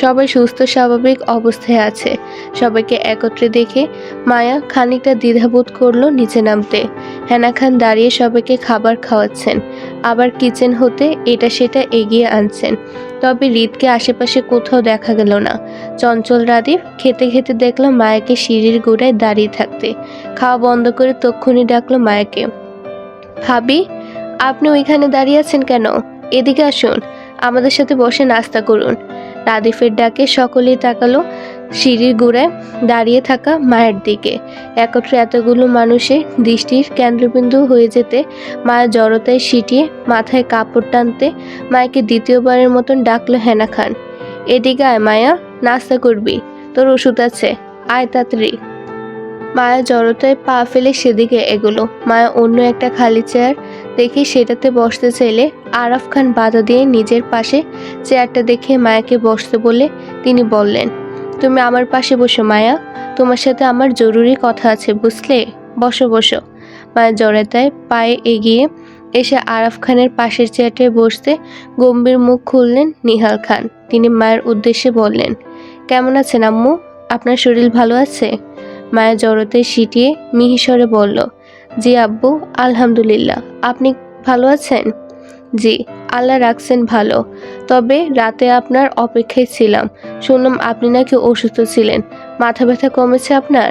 সবাই সুস্থ স্বাভাবিক অবস্থায় আছে। সবাইকে একত্রে দেখে মায়া খানিকটা দ্বিধাবোধ করলো নিচে নামতে। হেনা খান দাঁড়িয়ে সবাইকে খাবার খাওয়াচ্ছেন, আবার কিচেন হতে এটা সেটা এগিয়ে আনছেন। তবে হৃদকে আশেপাশে কোথাও দেখা গেল না। চঞ্চল রাদীপ খেতে খেতে দেখলো মায়াকে সিঁড়ির গোড়ায় দাঁড়িয়ে থাকতে। খাওয়া বন্ধ করে তক্ষুনি ডাকলো মায়াকে। ভাবি, আপনি ওইখানে দাঁড়িয়ে আছেন কেন? এদিকে আসুন, আমাদের সাথে বসে নাস্তা করুন। রাদিফের ডাকে সকলেই তাকালো সিঁড়ির গোড়ায় দাঁড়িয়ে থাকা মায়ের দিকে। একত্রে এতগুলো মানুষের দৃষ্টির কেন্দ্রবিন্দু হয়ে যেতে মায়া জড়তায় সিটিয়ে মাথায় কাপড় টানতে মায়াকে দ্বিতীয়বারের মতন ডাকলো হেনা খান। এদিকে আয় মায়া, নাস্তা করবি, তোর ওষুধ আছে, আয় তাড়াতাড়ি। মায়া জড়তায় পা ফেলে সেদিকে এগোলো। মায়া অন্য একটা খালি চেয়ার দেখে সেটাতে বসতে চাইলে আরাফ খান বাধা দিয়ে নিজের পাশে চেয়ারটা দেখে মায়াকে বসতে বলে তিনি বললেন, তুমি আমার পাশে বসো মায়া, তোমার সাথে আমার জরুরি কথা আছে, বুঝলে? বসো বসো। মায়া জড়তায় পায়ে এগিয়ে এসে আরাফ খানের পাশের চেয়ারটায় বসতে গম্ভীর মুখ খুললেন নিহাল খান। তিনি মায়ের উদ্দেশ্যে বললেন, কেমন আছেন আম্মু? আপনার শরীর ভালো আছে? মায়া জড়তে সিটিয়ে মিহিস্বরে বলল, জি আব্বু, আলহামদুলিল্লাহ। আপনি ভালো আছেন? জি, আল্লাহ রাখছেন ভালো। তবে রাতে আপনার অপেক্ষায় ছিলাম, শুনলাম আপনি নাকি অসুস্থ ছিলেন। মাথা ব্যথা কমেছে আপনার?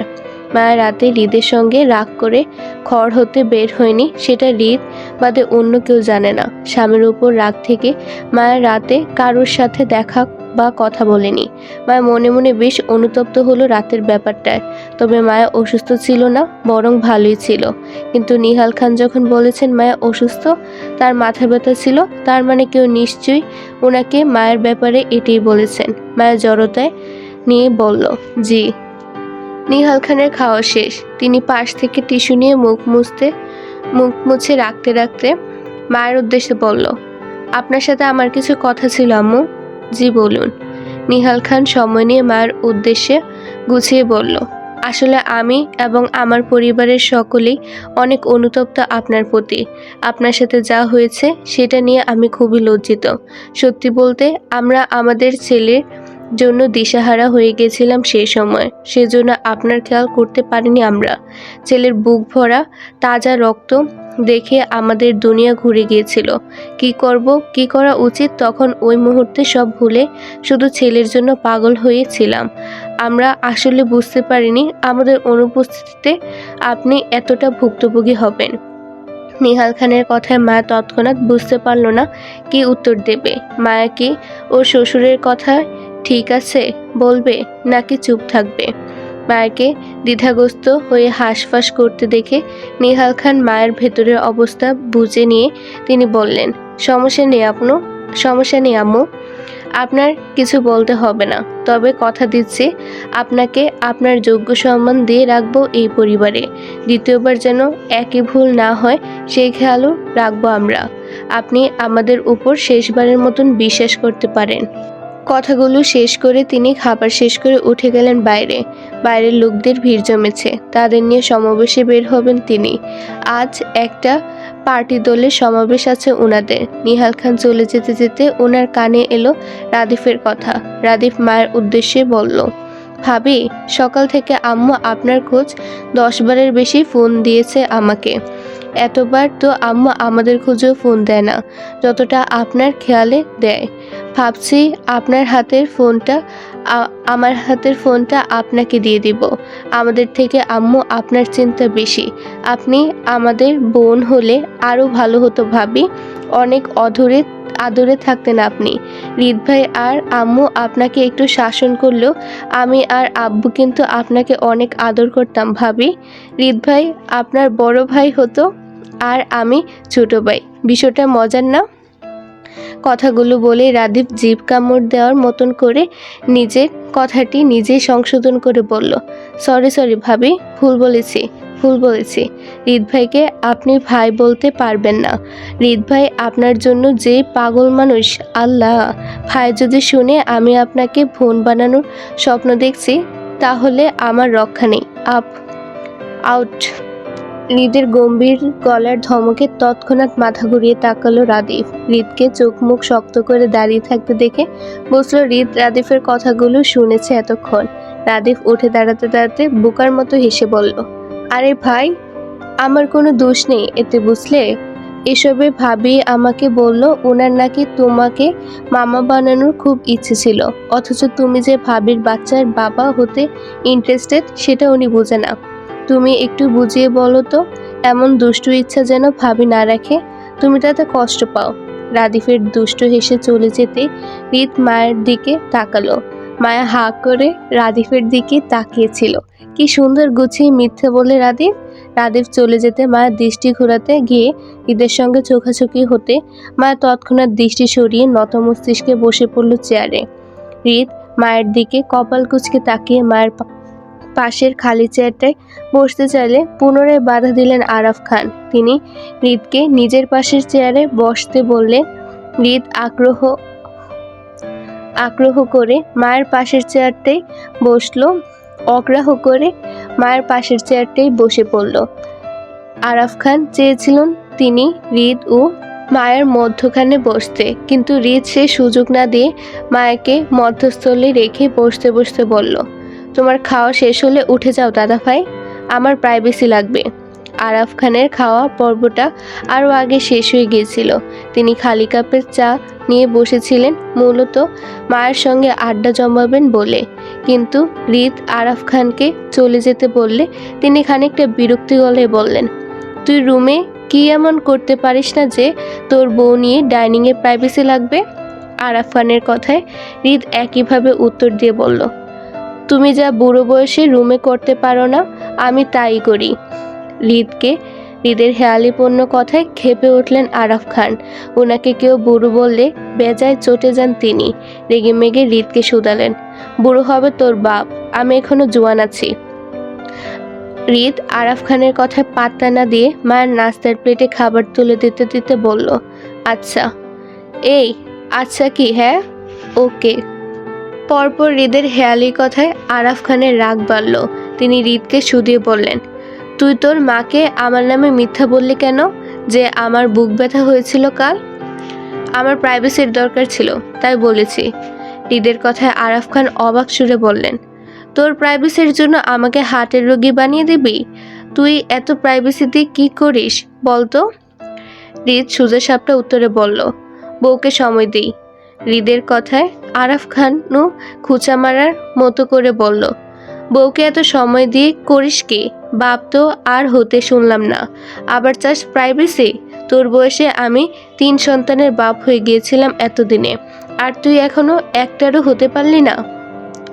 মায়া রাতে হৃদের সঙ্গে রাগ করে ঘর হতে বের হয়নি, সেটা হৃদ বাদে অন্য কেউ জানে না। স্বামীর উপর রাগ থেকে মায়া রাতে কারোর সাথে দেখা বা কথা বলেনি। মায়া মনে মনে বেশ অনুতপ্ত হলো রাতের ব্যাপারটায়। তবে মায়া অসুস্থ ছিল না, বরং ভালোই ছিল। কিন্তু নিহাল খান যখন বলেছেন মায়া অসুস্থ, তার মাথা ব্যথা ছিল, তার মানে কেউ নিশ্চয়ই ওনাকে মায়ের ব্যাপারে এটাই বলেছেন। মায়া জড়তায় নিয়ে বলল, জি। নিহাল খানের খাওয়া শেষ। তিনি পাশ থেকে টিস্যু নিয়ে মুখ মুছে রাখতে রাখতে মায়ের উদ্দেশ্যে বলল, আপনার সাথে আমার কিছু কথা ছিল আম্মু। জি বলুন। নিহাল খান সময় নিয়ে মায়ের উদ্দেশ্যে গুছিয়ে বলল, আসলে আমি এবং আমার পরিবারের সকলেই অনেক অনুতপ্ত আপনার প্রতি। আপনার সাথে যা হয়েছে সেটা নিয়ে আমি খুবই লজ্জিত। সত্যি বলতে আমরা আমাদের ছেলের জন্য দিশাহারা হয়ে গেছিলাম সেই সময়, সেজন্য আপনার খেয়াল করতে পারিনি আমরা। ছেলের বুক ভরা তাজা রক্ত দেখে আমাদের দুনিয়া ঘুরে গিয়েছিল। কি করা উচিত তখন ওই মুহূর্তে সব ভুলে শুধু ছেলের জন্য পাগল হয়েছিলাম। আমরা আসলে বুঝতে পারিনি আমাদের অনুপস্থিতিতে আপনি এতটা ভুক্তভোগী হবেন। নিহাল খানের কথায় মায়া তৎক্ষণাৎ বুঝতে পারল না কি উত্তর দেবে। মায়া কি ওর শ্বশুরের কথা ঠিক আছে বলবে নাকি চুপ থাকবে? মায়াকে দ্বিধাগ্রস্ত হয়ে হাঁসফাঁস করতে দেখে নিহাল খান মায়ের ভেতরের অবস্থা বুঝে নিয়ে তিনি বললেন, সমস্যা নেই আম্মু, আপনার কিছু বলতে হবে না। তবে কথা দিচ্ছি আপনাকে আপনার যোগ্য সম্মান দিয়ে রাখবো এই পরিবারে। দ্বিতীয়বার যেন একই ভুল না হয় সেই খেয়ালও রাখবো আমরা। আপনি আমাদের উপর শেষবারের মতন বিশ্বাস করতে পারেন। কথাগুলো শেষ করে তিনি খাবার শেষ করে উঠে গেলেন বাইরে। বাইরের লোকদের ভিড় জমেছে, তাদের নিয়ে সমাবেশে বের হবেন তিনি। আজ একটা পার্টি দলের সমাবেশ আছে ওনাদের। নিহাল খান চলে যেতে যেতে ওনার কানে এলো রাদিফের কথা। রাদিফ মায়ের উদ্দেশ্যে বলল, ভাবি, সকাল থেকে আম্মু আপনার খোঁজ 10 বারের বেশি ফোন দিয়েছে আমাকে। এতবার তো আম্মু আমাদের খোঁজেও ফোন দেয় না যতটা আপনার খেয়ালে দেয়। ভাবছি আমার হাতের ফোনটা আপনাকে দিয়ে দিব। আমাদের থেকে আম্মু আপনার চিন্তা বেশি। আপনি আমাদের বোন হলে আরও ভালো হতো ভাবি। অনেক আদরে থাকতেন আপনি। হৃদ ভাই আর আম্মু আপনাকে একটু শাসন করলেও আমি আর আব্বু কিন্তু আপনাকে অনেক আদর করতাম ভাবি। হৃদ ভাই আপনার বড় ভাই হতো আর আমি ছোট ভাই। বিষয়টা মজার না? কথাগুলো বলে রাদীপ জিভ কামড় দেওয়ার মতন করে নিজের কথাটি নিজেই সংশোধন করে বলল, সরি ভাবি, ভুল বলেছি। হৃদ ভাইকে আপনি ভাই বলতে পারবেন না। হৃদ ভাই আপনার জন্য যে পাগল মানুষ, আল্লাহ! ভাই যদি শুনে আমি আপনাকে বোন বানানোর স্বপ্ন দেখছি তাহলে আমার রক্ষা নেই। আউট। হৃদের গম্ভীর গলার ধমকে তৎক্ষণাৎ মাথা ঘুরিয়ে তাকালো রাদীপ। হৃদকে চোখ মুখ শক্ত করে দাঁড়িয়ে থাকতে দেখে বুঝলো হৃদ রাদীপের কথাগুলো শুনেছে এতক্ষণ। রাদীপ উঠে দাঁড়াতে বোকার মতো হেসে বলল, আরে ভাই, আমার কোনো দোষ নেই এতে, বুঝলে? এসবে ভাবি আমাকে বলল ওনার নাকি তোমাকে মামা বানানোর খুব ইচ্ছে ছিল, অথচ তুমি যে ভাবির বাচ্চার বাবা হতে ইন্টারেস্টেড সেটা উনি বোঝে না। তুমি একটু বুঝিয়ে বলো তো, এমন দুষ্টু ইচ্ছা যেন ভাবি না রাখে, তুমি তাতে কষ্ট পাও। রাদিফের দুষ্টু হেসে চলে যেতে রিত মায়ের দিকে তাকালো। মায়া হা করে রাদিফের দিকে তাকিয়েছিল। কি সুন্দর গুছিয়ে মিথ্যে বলে রাদিফ। রাদিফ চলে যেতে মায়ের দৃষ্টি ঘোরাতে গিয়ে ঈদের সঙ্গে চোখাচোখি হতে মায়া তৎক্ষণাৎ দৃষ্টি সরিয়ে নত মস্তিষ্কে বসে পড়ল চেয়ারে। রিত মায়ের দিকে কপাল কুঁচকে তাকিয়ে মায়ের পাশের খালি চেয়ারটায় বসতে চাইলে পুনরায় বাধা দিলেন আরাফ খান। তিনি রিতকে নিজের পাশের চেয়ারে বসতে বললেন। রিত আগ্রহ করে মায়ের পাশের চেয়ারটাই বসলো, অগ্রাহ করে মায়ের পাশের চেয়ারটাই বসে পড়ল। আরাফ খান চেয়েছিলেন তিনি রিত ও মায়ের মধ্যখানে বসতে, কিন্তু রিত সে সুযোগ না দিয়ে মায়াকে মধ্যস্থলে রেখে বসতে বসতে বলল, তোমার খাওয়া শেষ হলে উঠে যাও দাদা ভাই, আমার প্রাইভেসি লাগবে। আরাফ খানের খাওয়া পর্বটা আরও আগে শেষ হয়ে গিয়েছিল। তিনি খালি কাপের চা নিয়ে বসেছিলেন মূলত মায়ের সঙ্গে আড্ডা জমাবেন বলে, কিন্তু রিত আরাফ খানকে চলে যেতে বললে তিনি খানিকটা বিরক্তি গলায় বললেন, তুই রুমে কি এমন করতে পারিস না যে তোর বউ নিয়ে ডাইনিংয়ে প্রাইভেসি লাগবে? আরাফ খানের কথায় রিত একইভাবে উত্তর দিয়ে বলল, তুমি যা বুড়ো বয়সে রুমে করতে পারো না আমি তাই করি। রিদের হেয়ালিপূর্ণ কথায় ক্ষেপে উঠলেন আরাফ খান। ওনাকে কেউ বুড়ো বললে বেজায় চটে যান তিনি। রেগে মেগে রিতকে শুধালেন, বুড়ো হবে তোর বাপ, আমি এখনো জোয়ান আছি। রিত আরাফ খানের কথায় পাত্তা না দিয়ে মায়ের নাস্তার প্লেটে খাবার তুলে দিতে দিতে বলল, আচ্ছা। এই আচ্ছা কি? হ্যাঁ, ওকে। পরপর হৃদের হেয়ালি কথায় আরাফ খানের রাগ বাড়ল। তিনি রিতকে শুধিয়ে বললেন, তুই তোর মাকে আমার নামে মিথ্যা বললি কেন যে আমার বুক ব্যথা হয়েছিল কাল? আমার প্রাইভেসির দরকার ছিল তাই বলেছি। হৃদের কথায় আরাফ খান অবাক সুরে বললেন, তোর প্রাইভেসির জন্য আমাকে হার্টের রোগী বানিয়ে দিবি? তুই এত প্রাইভেসিতে কি করিস বলতো? হৃদ সোজা সাপটা উত্তরে বলল, বউকে সময় দিই। হৃদের কথায় আরাফ খানও খুঁচা মারার মতো করে বলল, বউকে এত সময় দিয়ে করিস কি? বাপ তো আর হতে শুনলাম না, আবার চাস প্রাইভেসি? তোর বয়সে আমি 3 সন্তানের বাপ হয়ে গিয়েছিলাম এতদিনে, আর তুই এখনো একটারও হতে পারলি না।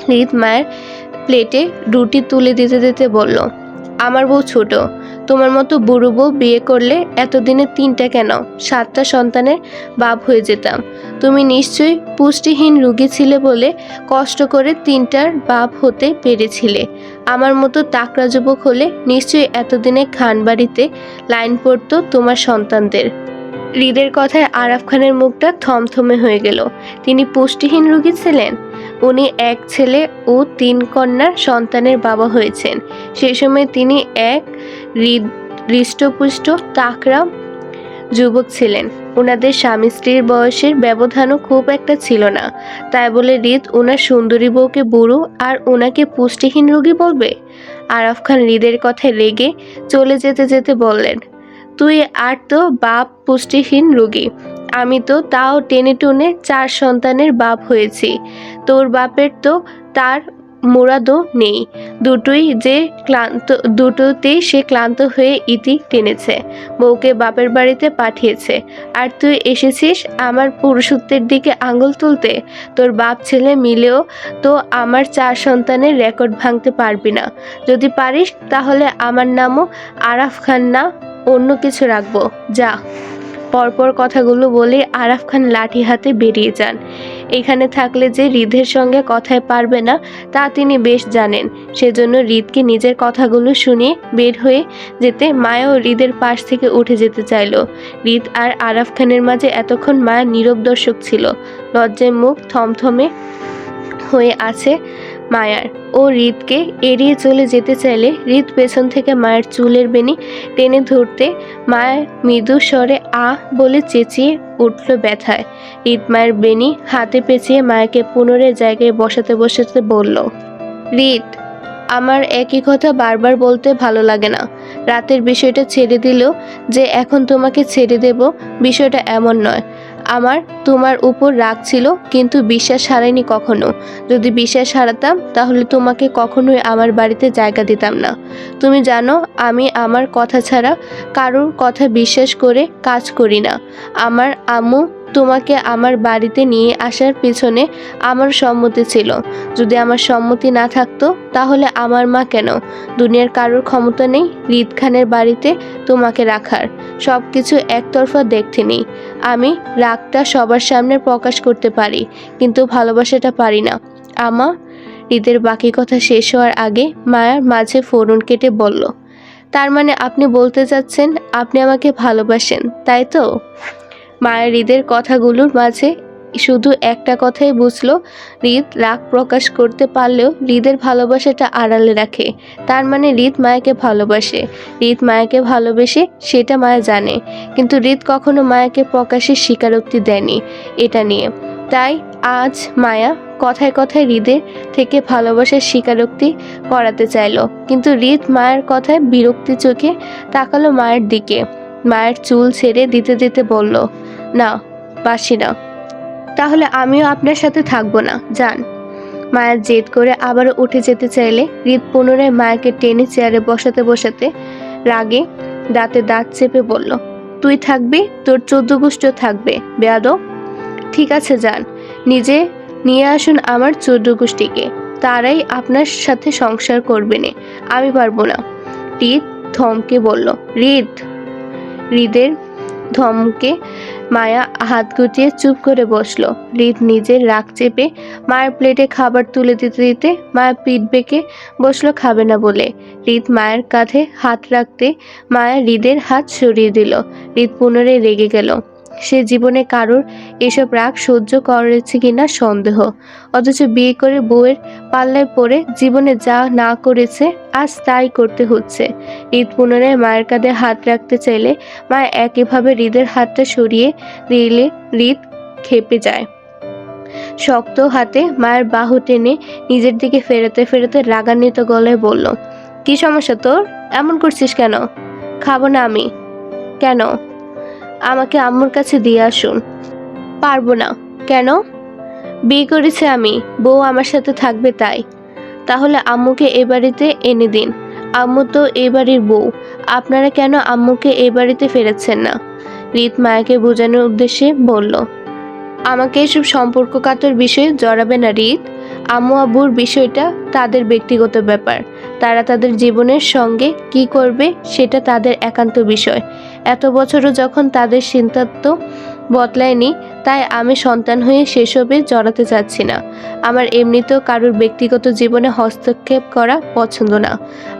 হৃদ মায়ের প্লেটে রুটি তুলে দিতে দিতে বলল, আমার বউ ছোট, তোমার মতো বুড়ো বউ বিয়ে করলে এতদিনে 3টা কেন 7টা সন্তানের বাপ হয়ে যেতাম। তুমি নিশ্চয়ই পুষ্টিহীন রোগী ছিলে বলে কষ্ট করে 3টার বাপ হতে পেরেছিলে। আমার মতো তাকড়া যুবক হলে নিশ্চয়ই এতদিনে খানবাড়িতে লাইন পড়তো তোমার সন্তানদের। হৃদের কথায় আরাফ খানের মুখটা থমথমে হয়ে গেল। তিনি পুষ্টিহীন রোগী ছিলেন? উনি 1 ছেলে ও 3 কন্যার সন্তানের বাবা হয়েছেন। সেই সময় তিনি এক হৃষ্টপুষ্ট তাকড়া যুবক ছিলেন। ওনাদের স্বামী স্ত্রীর বয়সের ব্যবধানও খুব একটা ছিল না। তাই বলে হৃদ ওনার সুন্দরী বউকে বুড়ো আর ওনাকে পুষ্টিহীন রোগী বলবে? আরাফ খান হৃদের কথায় রেগে চলে যেতে যেতে বললেন, তুই আর তো বাপ পুষ্টিহীন রোগী, আমি তো তাও টেনে টুনে 4 সন্তানের বাপ হয়েছি। তোর বাপের তো তার মুরাদও নেই। দুটোতেই সে ক্লান্ত হয়ে ইতি টেনেছে, বউকে বাপের বাড়িতে পাঠিয়েছে। আর তুই এসেছিস আমার পুরুষত্বের দিকে আঙুল তুলতে। তোর বাপ ছেলে মিলেও তো আমার 4 সন্তানের রেকর্ড ভাঙতে পারবি না। যদি পারিস তাহলে আমার নামও আরাফ খান না, অন্য কিছু রাখবো, যা। পরপর কথাগুলো বলে আরাফ খান লাঠি হাতে বেরিয়ে যান। এখানে থাকলে যে হৃদের সঙ্গে কথায় পারবে না তা তিনি বেশ জানেন। সেজন্য হৃদকে নিজের কথাগুলো শুনিয়ে বের হয়ে যেতে মায়া ও হৃদের পাশ থেকে উঠে যেতে চাইল। হৃদ আর আরাফ খানের মাঝে এতক্ষণ মায়া নীরব দর্শক ছিল। লজ্জায় মুখ থমথমে হয়ে আছে মায়ার। ও হৃদকে এড়িয়ে চলে যেতে চাইলে হৃদ পেছন থেকে মায়ের চুলের বেনি টেনে ধরতে মায়া মৃদু স্বরে আহ বলে চেঁচিয়ে উঠল ব্যথায়। হৃদ মায়ের বেনি হাতে পেঁচিয়ে মায়াকে পুনরায় জায়গায় বসাতে বসাতে বলল, হৃদ আমার একই কথা বারবার বলতে ভালো লাগে না। রাতের বিষয়টা ছেড়ে দিলেও যে এখন তোমাকে ছেড়ে দেব, বিষয়টা এমন নয়। আমার তোমার উপর রাগ ছিল, কিন্তু বিশ্বাস হারাইনি কখনো। যদি বিশ্বাস হারাতাম তাহলে তোমাকে কখনোই আমার বাড়িতে জায়গা দিতাম না। তুমি জানো আমি আমার কথা ছাড়া কারোর কথা বিশ্বাস করে কাজ করি না। আমার আম্মু তোমাকে আমার বাড়িতে নিয়ে আসার পিছনে আমার সম্মতি ছিল। যদি আমার সম্মতি না থাকতো তাহলে আমার মা কেন? দুনিয়ার কারোর ক্ষমতা নেই হৃদ খানের বাড়িতে তোমাকে রাখার। সব কিছু একতরফা দেখতে নেই। আমি রাগটা সবার সামনে প্রকাশ করতে পারি, কিন্তু ভালোবাসাটা পারি না। আমা। হৃদের বাকি কথা শেষ হওয়ার আগে মায়ার মাঝে ফোরন কেটে বলল, তার মানে আপনি বলতে চাচ্ছেন আপনি আমাকে ভালোবাসেন, তাই তো? মায়ের হৃদের কথাগুলোর মাঝে শুধু একটা কথাই বুঝলো। হৃদ রাগ প্রকাশ করতে পারলেও হৃদের ভালোবাসাটা আড়ালে রাখে। তার মানে হৃদ মায়াকে ভালোবাসে। হৃদ মায়াকে ভালোবেসে সেটা মায়া জানে, কিন্তু হৃদ কখনো মায়াকে প্রকাশে স্বীকারোক্তি দেয়নি এটা নিয়ে। তাই আজ মায়া কথায় কথায় হৃদের থেকে ভালোবাসার স্বীকারোক্তি করাতে চাইলো, কিন্তু হৃদ মায়ের কথায় বিরক্তি চোখে তাকালো মায়ের দিকে। মায়ের চুল ছেড়ে দিতে দিতে বলল, না, বাসি না। তাহলে আমিও আপনার সাথে থাকবো না, যান। মায়ের জেদ করে আবারও উঠে যেতে চাইলে হৃদ পুনরায় মায়াকে টেনে চেয়ারে বসাতে বসাতে রাগে দাঁতে দাঁত চেপে বলল, তুই থাকবি, তোর 14 গোষ্ঠীও থাকবে, বেয়াদব। ঠিক আছে, যান, নিজে নিয়ে আসুন আমার 14 গোষ্ঠীকে, তারাই আপনার সাথে সংসার করবে না, আমি পারবো না। হৃদ ধমকে বলল, হৃদ। হৃদের ধমকে মায়া হাত গুটিয়ে চুপ করে বসলো। হৃদ নিজের রাগ চেপে মায়ের প্লেটে খাবার তুলে দিতে দিতে মায়া পিঠ বেঁকে বসলো খাবে না বলে। হৃদ মায়ের কাঁধে হাত রাখতে মায়া হৃদের হাত সরিয়ে দিল। হৃদ পুনরায় রেগে গেল। সে জীবনে কারোর এসব রাগ সহ্য করেছে কিনা সন্দেহ, অথচ বিয়ে করে বউয়ের পাল্লায় পড়ে জীবনে যা না করেছে আজ তাই করতে হচ্ছে। হৃদ পুনরায় মায়ের কাঁধে হাত রাখতে চাইলে মায়া একইভাবে হৃদের হাতটা সরিয়ে দিলে হৃদ খেপে যায়। শক্ত হাতে মায়ের বাহু টেনে নিজের দিকে ফেরাতে ফেরাতে রাগান্বিত গলায় বলল, কি সমস্যা তোর? এমন করছিস কেন? খাবো না আমি। কেন? আমাকে আম্মুর কাছে দিয়ে আসুন। পারবো না। কেন? বিয়ে করেছে আমি, বউ আমার সাথে থাকবে তাই। তাহলে আম্মুকে এ বাড়িতে এনে দিন। আম্মু তো এ বাড়ির বউ, আপনারা কেন আম্মুকে এ বাড়িতে ফেরাচ্ছেন না? হৃদ মায়াকে বোঝানোর উদ্দেশ্যে বলল, আমাকে এসব সম্পর্ককাতর বিষয়ে জড়াবে না হৃদ। আম্মু আব্বুর বিষয়টা তাদের ব্যক্তিগত ব্যাপার। তারা তাদের জীবনের সঙ্গে কি করবে সেটা তাদের একান্ত বিষয়। এত বছরও যখন তাদের সিদ্ধান্ত বদলায়নি, তাই আমি সন্তান হয়ে সেসবে জড়াতে চাচ্ছি না। আমার এমনিতেও কারোর ব্যক্তিগত জীবনে হস্তক্ষেপ করা পছন্দ না।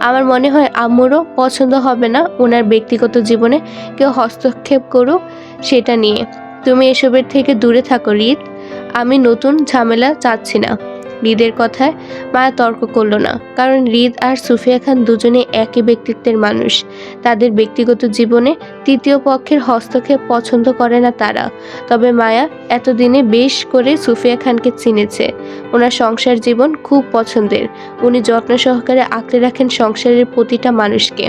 আমার মনে হয় আম্মুরও পছন্দ হবে না ওনার ব্যক্তিগত জীবনে কেউ হস্তক্ষেপ করুক সেটা নিয়ে। তুমি এসবের থেকে দূরে থাকো হৃদ। আমি নতুন ঝামেলা চাচ্ছি না। হৃদের কথায় মায়া তর্ক করলো না, কারণ হৃদ আর সুফিয়া খান দুজনে একই ব্যক্তিত্বের মানুষ। তাদের ব্যক্তিগত জীবনে তৃতীয় পক্ষের হস্তক্ষেপ পছন্দ করে না তারা। তবে মায়া এতদিনে বেশ করে সুফিয়া খানকে চিনেছে। ওনার সংসার জীবন খুব পছন্দের। উনি যত্ন সহকারে আঁকড়ে রাখেন সংসারের প্রতিটা মানুষকে।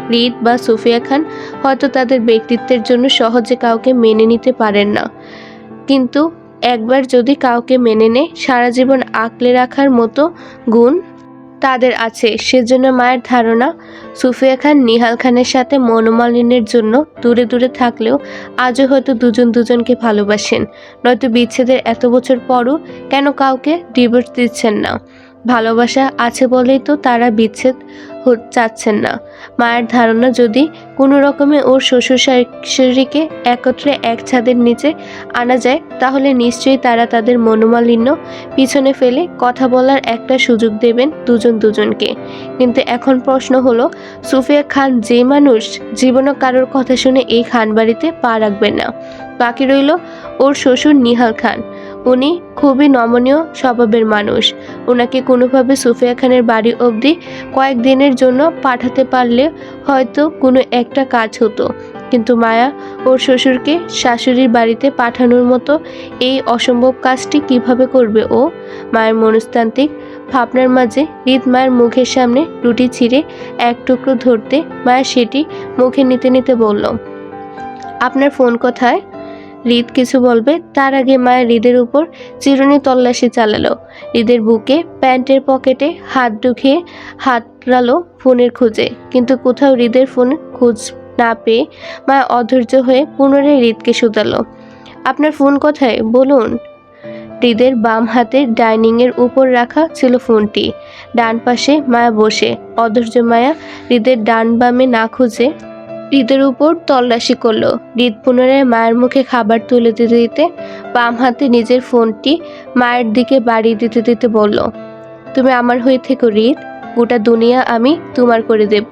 হৃদ বা সুফিয়া খান হয়তো তাদের ব্যক্তিত্বের জন্য সহজে কাউকে মেনে নিতে পারেন না, কিন্তু একবার যদি কাউকে মেনে নেয় সারা জীবন আঁকড়ে রাখার মতো গুণ তাদের আছে। সেজন্য মায়ের ধারণা সুফিয়া খান নিহাল খানের সাথে মনোমালিন্যের জন্য দূরে দূরে থাকলেও আজও হয়তো দুজন দুজনকে ভালোবাসেন। নয়তো বিচ্ছেদের এত বছর পরও কেন কাউকে ডিভোর্স দিচ্ছেন না? ভালোবাসা আছে বলেই তো তারা বিচ্ছেদ চাচ্ছেন না। মায়ের ধারণা যদি কোনো রকমে ওর শ্বশুর শাশুড়িকে একত্রে এক ছাদের নিচে আনা যায়, তাহলে নিশ্চয়ই তারা তাদের মনোমালিন্য পিছনে ফেলে কথা বলার একটা সুযোগ দেবেন দুজন দুজনকে। কিন্তু এখন প্রশ্ন হলো, সুফিয়া খান যে মানুষ জীবনও কারোর কথা শুনে এই খান বাড়িতে পা রাখবেন না। বাকি রইল ওর শ্বশুর নিহাল খান। উনি খুবই নমনীয় স্বভাবের মানুষ। ওনাকে কোনোভাবে সুফিয়া খানের বাড়ি অবধি কয়েকদিনের জন্য পাঠাতে পারলে হয়তো কোনো একটা কাজ হতো, কিন্তু মায়া ওর শ্বশুরকে শাশুড়ির বাড়িতে পাঠানোর মতো এই অসম্ভব কাজটি কিভাবে করবে ও? মায়ের মনস্তান্ত্রিক ভাবনার মাঝে হৃদ মায়ের মুখের সামনে রুটি ছিঁড়ে এক টুকরো ধরতে মায়া সেটি মুখে নিতে নিতে বলল, আপনার ফোন কোথায়? হৃদ কিছু বলবে তার আগে মায়া হৃদের উপর চিরুনি তল্লাশি চালালো। হৃদের বুকে প্যান্টের পকেটে হাত ঢুকিয়ে হাতড়ালো ফোনের খোঁজে, কিন্তু কোথাও হৃদের ফোন খোঁজ না পেয়ে মায়া অধৈর্য হয়ে পুনরায় হৃদকে শুধালো, আপনার ফোন কোথায় বলুন। হৃদের বাম হাতের ডাইনিংয়ের উপর রাখা ছিল ফোনটি। ডান পাশে মায়া বসে। অধৈর্য মায়া হৃদের ডান বামে না খুঁজে হৃদের উপর তল্লাশি করলো। হৃদ পুনরায় মায়ের মুখে খাবার তুলে দিতে দিতে বাম হাতে নিজের ফোনটি মায়ের দিকে বাড়িয়ে দিতে দিতে বলল, তুমি আমার হয়ে থেকো হৃদ, গোটা দুনিয়া আমি তোমার করে দেব।